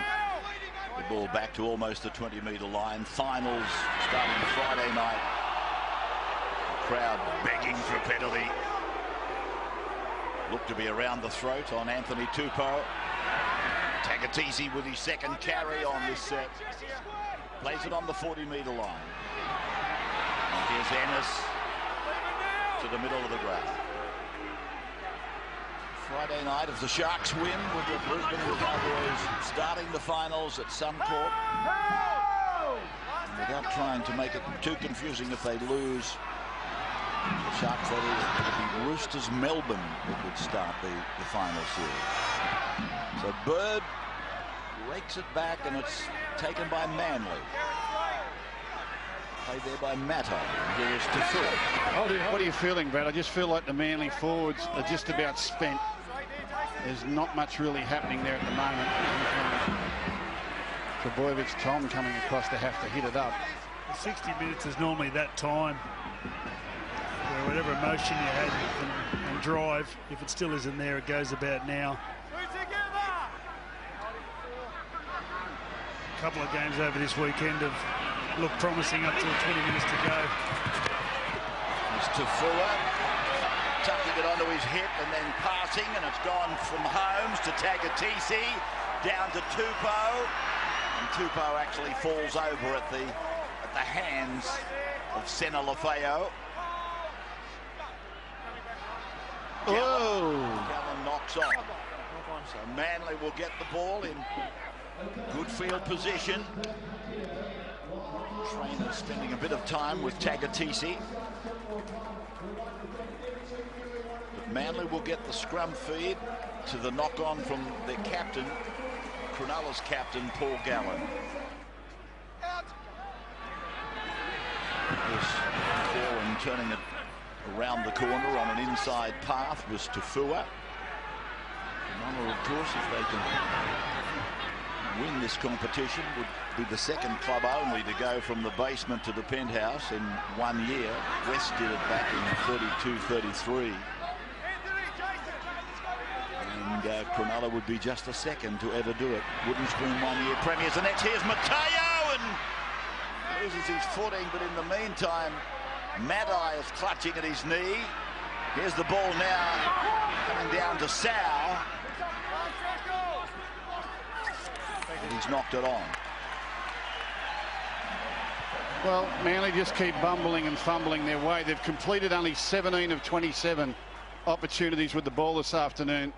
the ball back to almost the 20-metre line. Finals starting Friday night. Crowd begging for a penalty. Looked to be around the throat on Anthony Tupou. Tagatisi with his second carry on this set. Plays it on the 40-metre line. And here's Ennis to the middle of the ground. Friday night, if the Sharks win with the Brisbane Cowboys starting the finals at Suncorp, without trying to make it too confusing, if they lose, the Sharks, that is, it would be Roosters Melbourne that would start the final series. So Bird rakes it back, and it's taken by Manly. Played there by Matto. Here's Tafua. What are you feeling, Brad? I just feel like the Manly forwards are just about spent. There's not much really happening there at the moment. Trebojevic, Tom coming across to have to hit it up. 60 minutes is normally that time where whatever emotion you had and drive, if it still isn't there, it goes about now. A couple of games over this weekend have looked promising up to 20 minutes to go. It's Tafua tucking it onto his hip and then passing, and it's gone from Holmes to Tagatisi down to Tupou, and Tupou actually falls over at the hands of Senna Lafayette. Gallen knocks off. So Manly will get the ball in good field position. Trainer spending a bit of time with Tagatisi. But Manly will get the scrum feed to the knock-on from their captain, Cronulla's captain, Paul Gallen. This Foran turning it around the corner on an inside path was Tafua. Cronulla, of course, if they can win this competition, would be the second club only to go from the basement to the penthouse in 1 year. West did it back in 32-33. And Cronulla would be just the second to ever do it. Wooden Spoon 1 year premiers. The next here's Matteo and loses his footing, but in the meantime, Maddai is clutching at his knee. Here's the ball now coming down to Sal. And he's knocked it on. Well, Manly just keep bumbling and fumbling their way. They've completed only 17 of 27 opportunities with the ball this afternoon.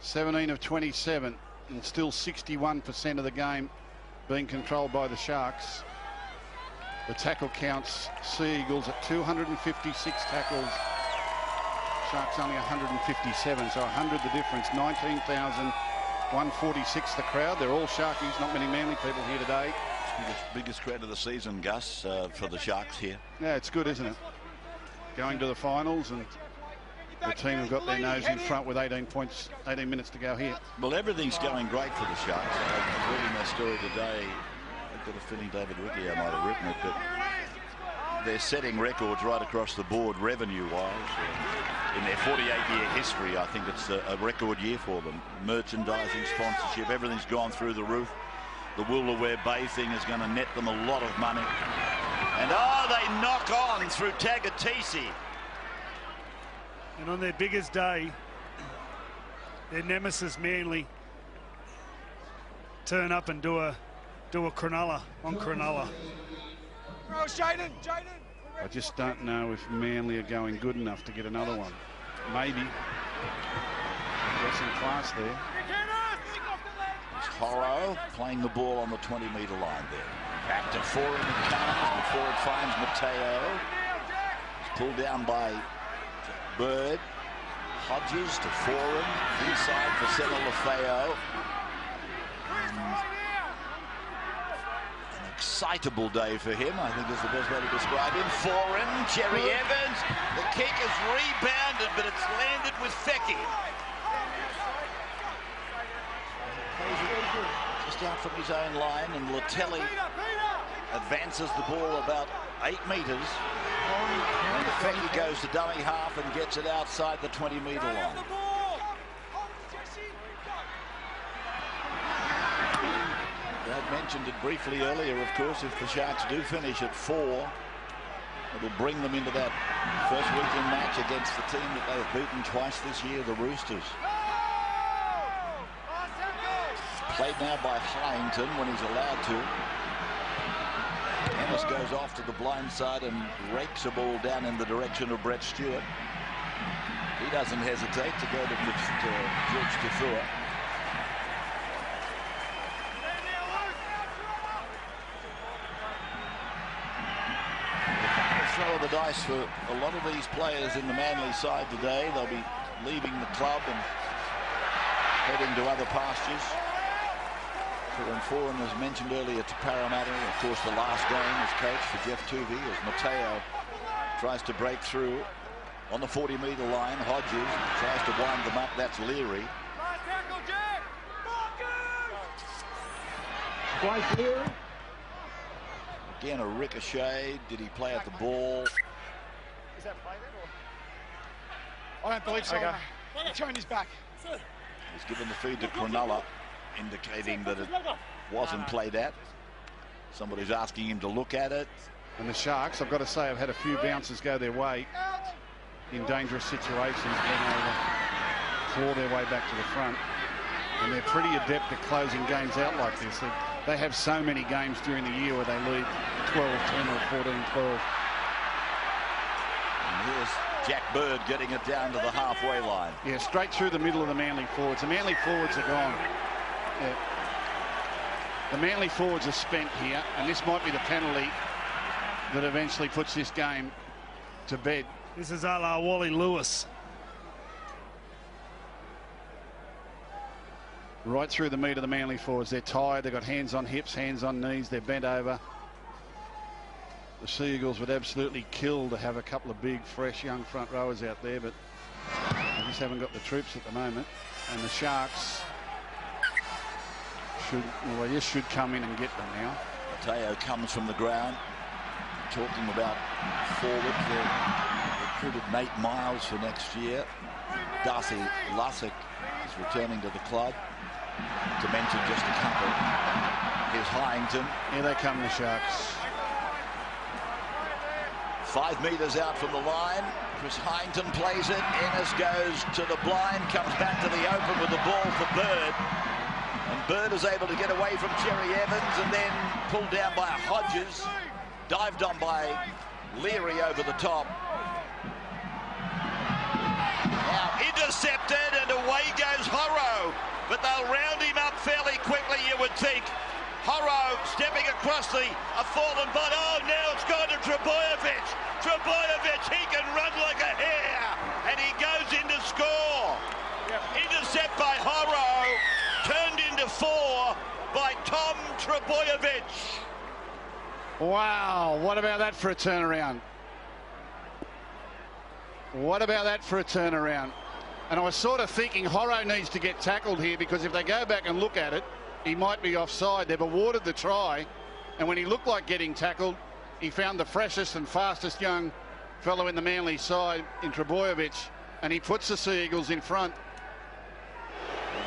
17 of 27, and still 61% of the game being controlled by the Sharks. The tackle counts, Sea Eagles at 256 tackles. Sharks only 157, so 100 the difference. 19,146 the crowd. They're all Sharkies, not many Manly people here today. Biggest crowd of the season, Gus, for the Sharks here. Yeah, it's good, isn't it? Going to the finals, and the team have got their nose in front with 18 minutes to go here. Well, everything's going great for the Sharks. I was reading their story today. I've got a feeling David Ricciardo might have written it, but they're setting records right across the board revenue-wise. In their 48-year history, I think it's a record year for them. Merchandising, sponsorship, everything's gone through the roof. The Woolaware Bay thing is going to net them a lot of money. And they knock on through Tagatisi. And on their biggest day, their nemesis Manly turn up and do a Cronulla on Cronulla. I just don't know if Manly are going good enough to get another one. Maybe. Dressing class there. Horro playing the ball on the 20-metre line there. Back to Forum it comes before it finds Matteo. It's pulled down by Bird. Hodges to Forum. Inside for Senna-Lefeo. An excitable day for him, I think is the best way to describe him. Forum, Cherry Evans. The kick is rebounded, but it's landed with Fecky. Just out from his own line, and Latelli advances the ball about 8 metres. And Fecky goes to dummy half and gets it outside the 20-metre line. I mentioned it briefly earlier, of course, if the Sharks do finish at 4, it'll bring them into that first weekend match against the team that they've beaten twice this year, the Roosters. Played now by Hyington when he's allowed to. Ennis goes off to the blind side and rakes a ball down in the direction of Brett Stewart. He doesn't hesitate to go to George Tafua. The throw of the dice for a lot of these players in the Manly side today. They'll be leaving the club and heading to other pastures. And Forum, as mentioned earlier, to Parramatta. Of course, the last game as coach for Jeff Tuvey as Matteo tries to break through on the 40-metre line. Hodges tries to wind them up. That's Leary. Again, a ricochet. Did he play at the ball? Is that play then, or? I don't believe so. Okay. He's turned his back. He's given the feed to Cronulla, indicating that it wasn't played at. Somebody's asking him to look at it. And the Sharks, I've got to say, have had a few bounces go their way in dangerous situations, being able to claw their way back to the front. And they're pretty adept at closing games out like this. They have so many games during the year where they lead 12-10 or 14-12. And here's Jack Bird getting it down to the halfway line. Yeah, straight through the middle of the Manly forwards. The Manly forwards are gone. Yeah. The Manly forwards are spent here, and this might be the penalty that eventually puts this game to bed. This is a la Wally Lewis. Right through the meat of the Manly forwards. They're tired. They've got hands on hips, hands on knees. They're bent over. The Sea Eagles would absolutely kill to have a couple of big, fresh, young front rowers out there, but they just haven't got the troops at the moment. And the Sharks should, well, they just should come in and get them now. Mateo comes from the ground. Talking about forward, they recruited Nate Miles for next year. Darcy Lussick is returning to the club. To mention just a couple. Here's Hyington. Here they come, the Sharks. 5 metres out from the line. Chris Hyington plays it. Ennis goes to the blind, comes back to the open with the ball for Bird. And Bird is able to get away from Cherry Evans and then pulled down by Hodges. Dived on by Leary over the top. Now intercepted and away goes Horrow. But they'll round him up fairly quickly, you would think. Horrow stepping across a fallen body. Oh, now it's gone to Trebojevic. Trebojevic, he can run like a hare. And he goes in to score. Intercept by Horrow. Turned into 4 by Tom Trebojevic. Wow, what about that for a turnaround? What about that for a turnaround? And I was sort of thinking Horrow needs to get tackled here, because if they go back and look at it, he might be offside. They've awarded the try, and when he looked like getting tackled, he found the freshest and fastest young fellow in the Manly side in Trebojevic, and he puts the Sea Eagles in front.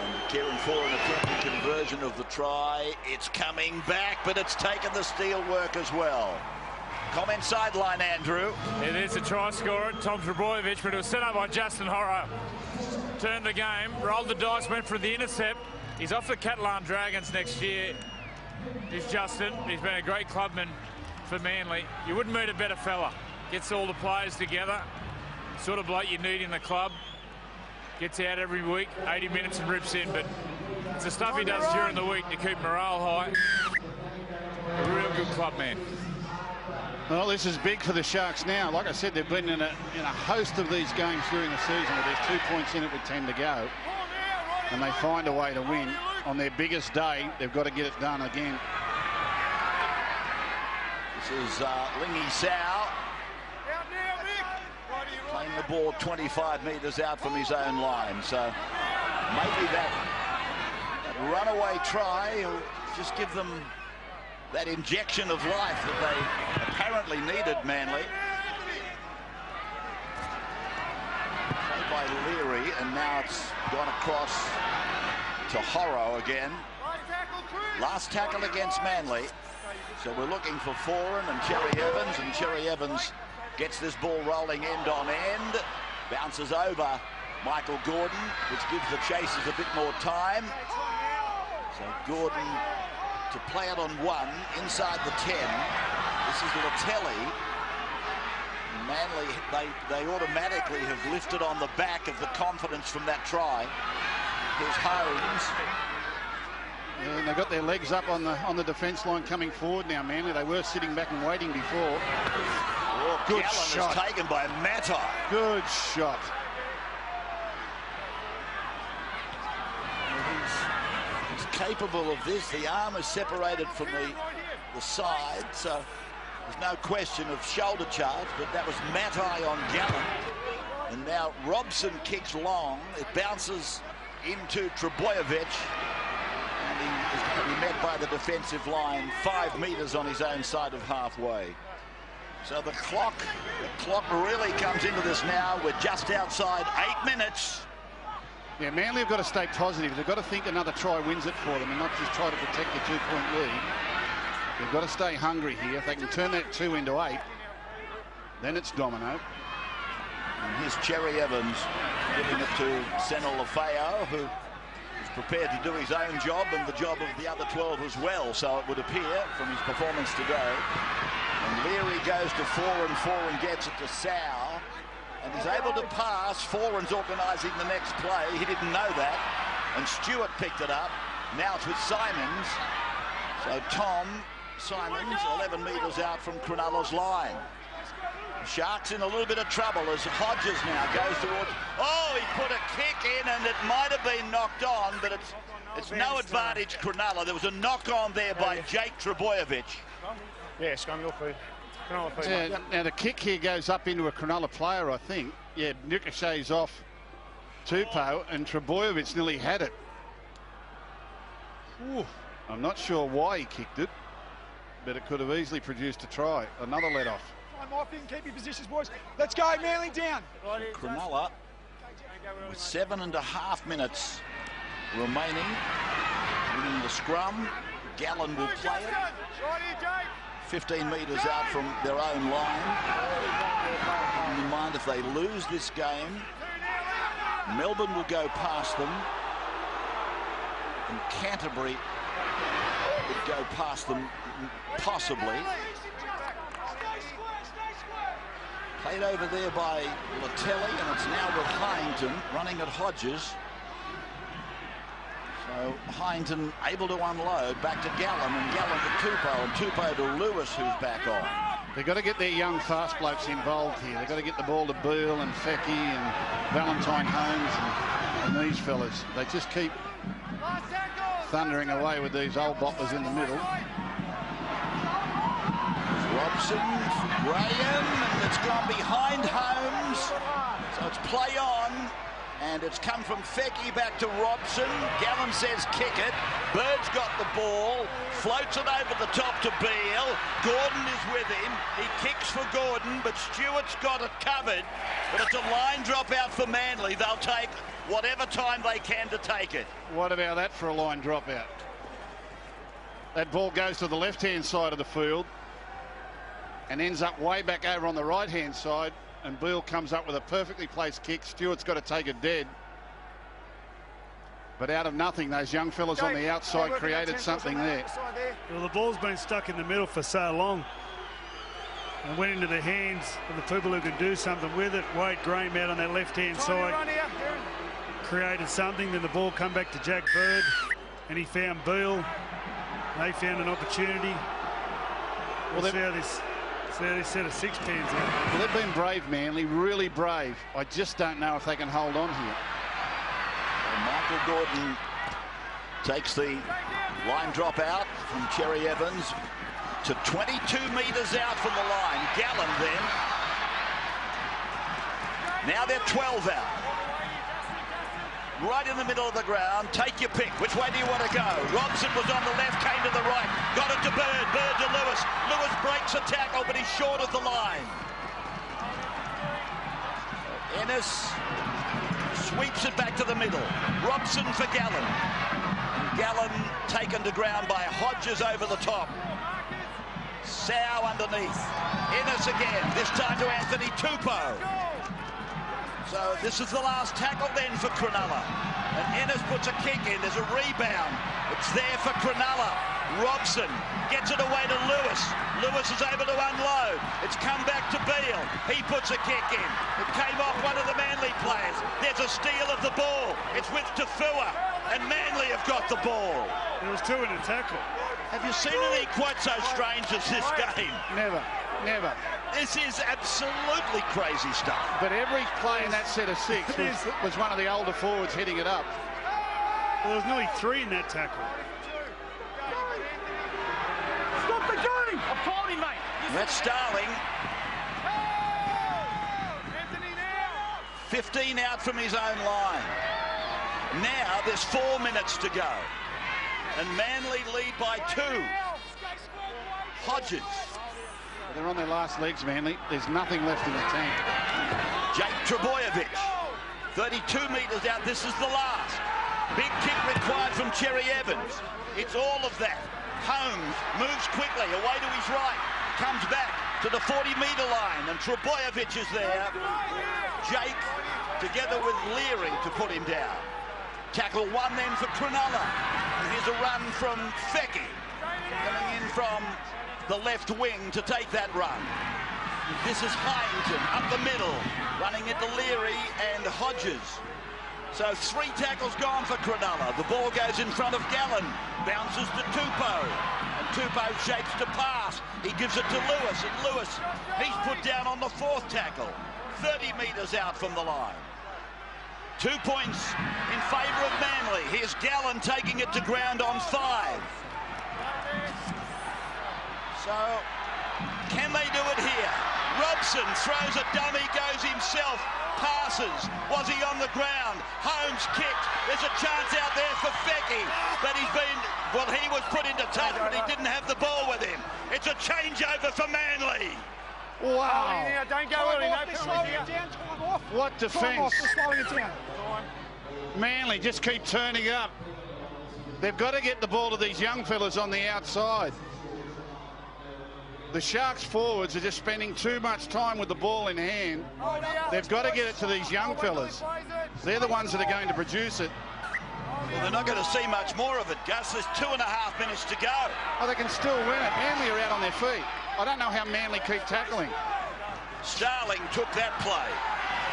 And Kieran Foran attempting conversion of the try. It's coming back, but it's taken the steel work as well. Comment sideline, Andrew. It is a try scorer, Tom Trebojevic, but it was set up by Justin Horrow. Turned the game, rolled the dice, went for the intercept. He's off the Catalan Dragons next year. He's Justin. He's been a great clubman for Manly. You wouldn't meet a better fella. Gets all the players together. Sort of bloke you need in the club. Gets out every week, 80 minutes and rips in, but it's the stuff he does during the week to keep morale high. A real good club man. Well, this is big for the Sharks now. Like I said, they've been in a host of these games during the season where there's 2 points in it with 10 to go. And they find a way to win. On their biggest day, they've got to get it done again. This is Lingy Sao. Playing the ball 25 metres out from his own line. So maybe that runaway try will just give them that injection of life that they apparently needed, Manly. Played by Leary, and now it's gone across to Horrow again. Last tackle against Manly. So we're looking for Foran and Cherry Evans, and Cherry Evans gets this ball rolling end on end. Bounces over Michael Gordon, which gives the Chasers a bit more time. So Gordon to play it on 1 inside the 10. This is Latelli. Manly, they automatically have lifted on the back of the confidence from that try. Here's Holmes. Yeah, and they've got their legs up on the defence line coming forward now, Manly. They were sitting back and waiting before. Oh, good Gallen shot. is taken by Matai. Good shot. He's capable of this. The arm is separated from the side, so there's no question of shoulder charge, but that was Matai on Gallen. And now Robson kicks long. It bounces into Trebojevic, and he is going to be met by the defensive line 5 metres on his own side of halfway. So the clock really comes into this now. We're just outside 8 minutes. Yeah, Manly have got to stay positive. They've got to think another try wins it for them and not just try to protect the 2-point lead. They've got to stay hungry here. If they can turn that 2 into 8, then it's domino. And here's Cherry Evans giving it to Senna Lafayette, who is prepared to do his own job and the job of the other 12 as well, so it would appear from his performance today. And Leary goes to Foran gets it to Sau, and he's able to pass. Foran's organising the next play. He didn't know that, and Stewart picked it up. Now it's with Simons. So Tom Simons, 11 metres out from Cronulla's line. Sharks in a little bit of trouble as Hodges now goes towards. Oh, he put a kick in, and it might have been knocked on, but it's no advantage Cronulla. There was a knock on there by Jake Trebojevic. Yeah, scum your food. Yeah, now the kick here goes up into a Cronulla player, I think. Yeah, ricochets off Tupou, and Trebojevic nearly had it. Ooh, I'm not sure why he kicked it, but it could have easily produced a try. Another let off. Keep your positions, boys. Let's go, Manly down. Cronulla with 7.5 minutes remaining. Winning the scrum. Gallen will play it. 15 metres out from their own line. Keep in mind, if they lose this game, Melbourne will go past them, and Canterbury would go past them, possibly. Played over there by Latelli, and it's now with Hyington running at Hodges. So Hyington able to unload back to Gallen, and Gallen to Tupou, and Tupou to Lewis, who's back on. They've got to get their young fast blokes involved here. They've got to get the ball to Beale and Fecky and Valentine Holmes and these fellas. They just keep thundering away with these old boppers in the middle. Robson, Graham, and it's gone behind Holmes. So it's play on, and it's come from Fecky back to Robson. Gallen says kick it. Bird's got the ball, floats it over the top to Beale. Gordon is with him. He kicks for Gordon, but Stewart's got it covered. But it's a line drop out for Manly. They'll take whatever time they can to take it. What about that for a line drop out? That ball goes to the left-hand side of the field and ends up way back over on the right-hand side, and Beale comes up with a perfectly placed kick. Stewart's got to take it dead. But out of nothing, those young fellas on the outside created something there. Well, the ball's been stuck in the middle for so long. And went into the hands of the people who could do something with it. Wade Graham out on that left-hand side created something. Then the ball come back to Jack Bird, and he found Beale. They found an opportunity. We'll see how this set of six pans out. Well, they've been brave, Manly, really brave. I just don't know if they can hold on here. And Michael Gordon takes the line drop out from Cherry Evans to 22 metres out from the line. Gallen then. Now they're 12 out. Right in the middle of the ground. Take your pick. Which way do you want to go? Robson was on the left, came to the right. Got it to Bird. Bird to Lewis. Lewis breaks a tackle, but he's short of the line. Ennis sweeps it back to the middle. Robson for Gallen. And Gallen taken to ground by Hodges over the top. Sow underneath. Ennis again. This time to Anthony Tupou. So this is the last tackle then for Cronulla. And Ennis puts a kick in. There's a rebound. It's there for Cronulla. Robson gets it away to Lewis. Lewis is able to unload. It's come back to Beale. He puts a kick in. It came off one of the Manly players. There's a steal of the ball. It's with Tafua. And Manly have got the ball. There was two in a tackle. Have you seen anything quite so strange as this game? Never, never. This is absolutely crazy stuff. But every play in that set of six was one of the older forwards hitting it up. Well, there was nearly three in that tackle. Stop the game! I'm calling, mate. That's Starling. 15 out from his own line. Now there's 4 minutes to go. And Manly lead by 2. Hodges. They're on their last legs, Manly. There's nothing left in the tank. Jake Trebojevic, 32 metres out. This is the last. Big kick required from Cherry Evans. It's all of that. Holmes moves quickly away to his right. Comes back to the 40-metre line, and Trebojevic is there. Jake together with Leary to put him down. Tackle one then for Cronulla. And here's a run from Fecky, coming in from the left wing to take that run. This is Hyington up the middle, running into Leary and Hodges. So 3 tackles gone for Cronulla. The ball goes in front of Gallen, bounces to Tupou, and Tupou shapes to pass. He gives it to Lewis, and Lewis, he's put down on the 4th tackle, 30 metres out from the line. 2 points in favour of Manly. Here's Gallen taking it to ground on 5. So Can they do it here? Robson throws a dummy, goes himself, passes. Was he on the ground? Holmes kicked. There's a chance out there for Fecky, but he's been, well, he was put into touch, but he didn't have the ball with him. It's a changeover for Manly. Wow. Don't go early. No penalty here. What defence. Slowing it down. Manly just keep turning up. They've got to get the ball to these young fellas on the outside. The Sharks forwards are just spending too much time with the ball in hand. They've got to get it to these young fellas. They're the ones that are going to produce it. Well, they're not going to see much more of it, Gus. There's 2.5 minutes to go. Oh, they can still win it. Manly are out on their feet. I don't know how Manly keep tackling. Starling took that play.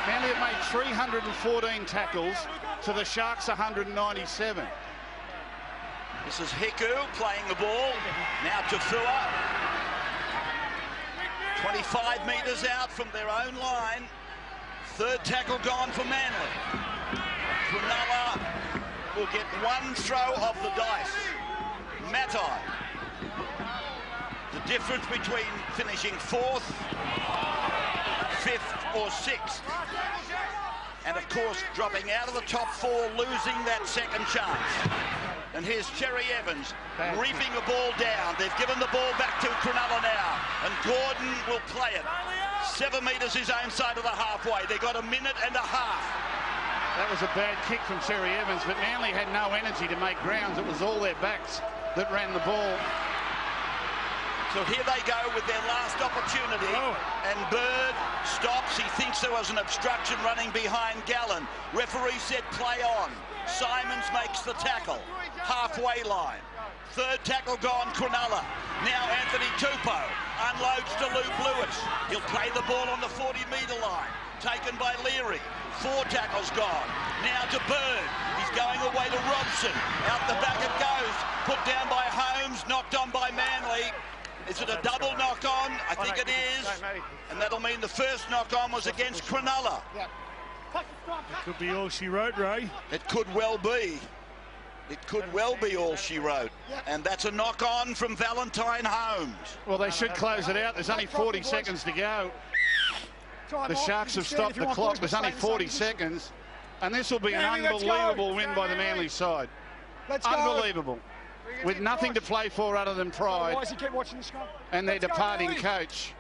Manly have made 314 tackles to the Sharks 197. This is Hiku playing the ball. Now to Fua. 25 metres out from their own line. Third tackle gone for Manly. Cronulla will get one throw of the dice. Matai. The difference between finishing 4th, 5th or 6th. And of course, dropping out of the top 4, losing that second chance. And here's Cherry Evans reaping a ball down. They've given the ball back to Cronulla now. And Gordon will play it. 7 metres his own side of the halfway. They got 1.5 minutes. That was a bad kick from Cherry Evans, but Manly had no energy to make grounds. It was all their backs that ran the ball. So here they go with their last opportunity. And Bird stops. He thinks there was an obstruction running behind Gallen. Referee said play on. Simons makes the tackle. Halfway line. Third tackle gone, Cronulla. Now Anthony Tupou unloads to Luke Lewis. He'll play the ball on the 40-metre line. Taken by Leary. 4 tackles gone. Now to Bird. He's going away to Robson. Out the back it goes. Put down by Holmes. Knocked on by Manly. Is it a double knock-on? I think it is. And that'll mean the first knock-on was against Cronulla. It could be all she wrote, Ray. It could well be. It could well be all she wrote. And that's a knock-on from Valentine Holmes. Well, they should close it out. There's only 40 seconds to go. The Sharks have stopped the clock. There's only 40 seconds. And this will be an unbelievable win by the Manly side. Unbelievable. With nothing to play for other than pride and their departing coach.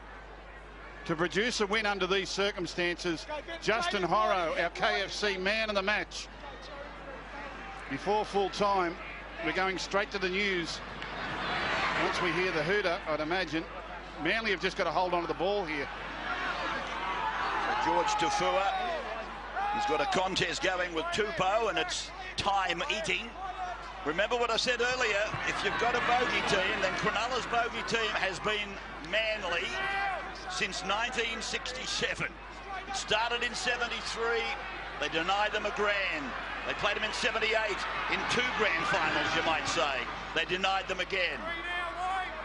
To produce a win under these circumstances, Justin Horrow, our KFC man of the match. Before full time, we're going straight to the news. Once we hear the hooter, I'd imagine. Manly have just got to hold on to the ball here. George Tafua, he's got a contest going with Tupou, and it's time eating. Remember what I said earlier, if you've got a bogey team, then Cronulla's bogey team has been Manly since 1967. It started in 73, they denied them a grand. They played them in 78, in 2 grand finals, you might say. They denied them again.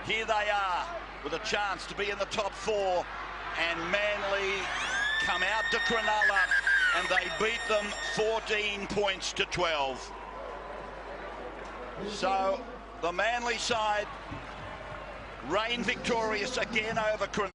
Here they are, with a chance to be in the top 4, and Manly come out to Cronulla, and they beat them 14 points to 12. So the Manly side reign victorious again over Cronulla.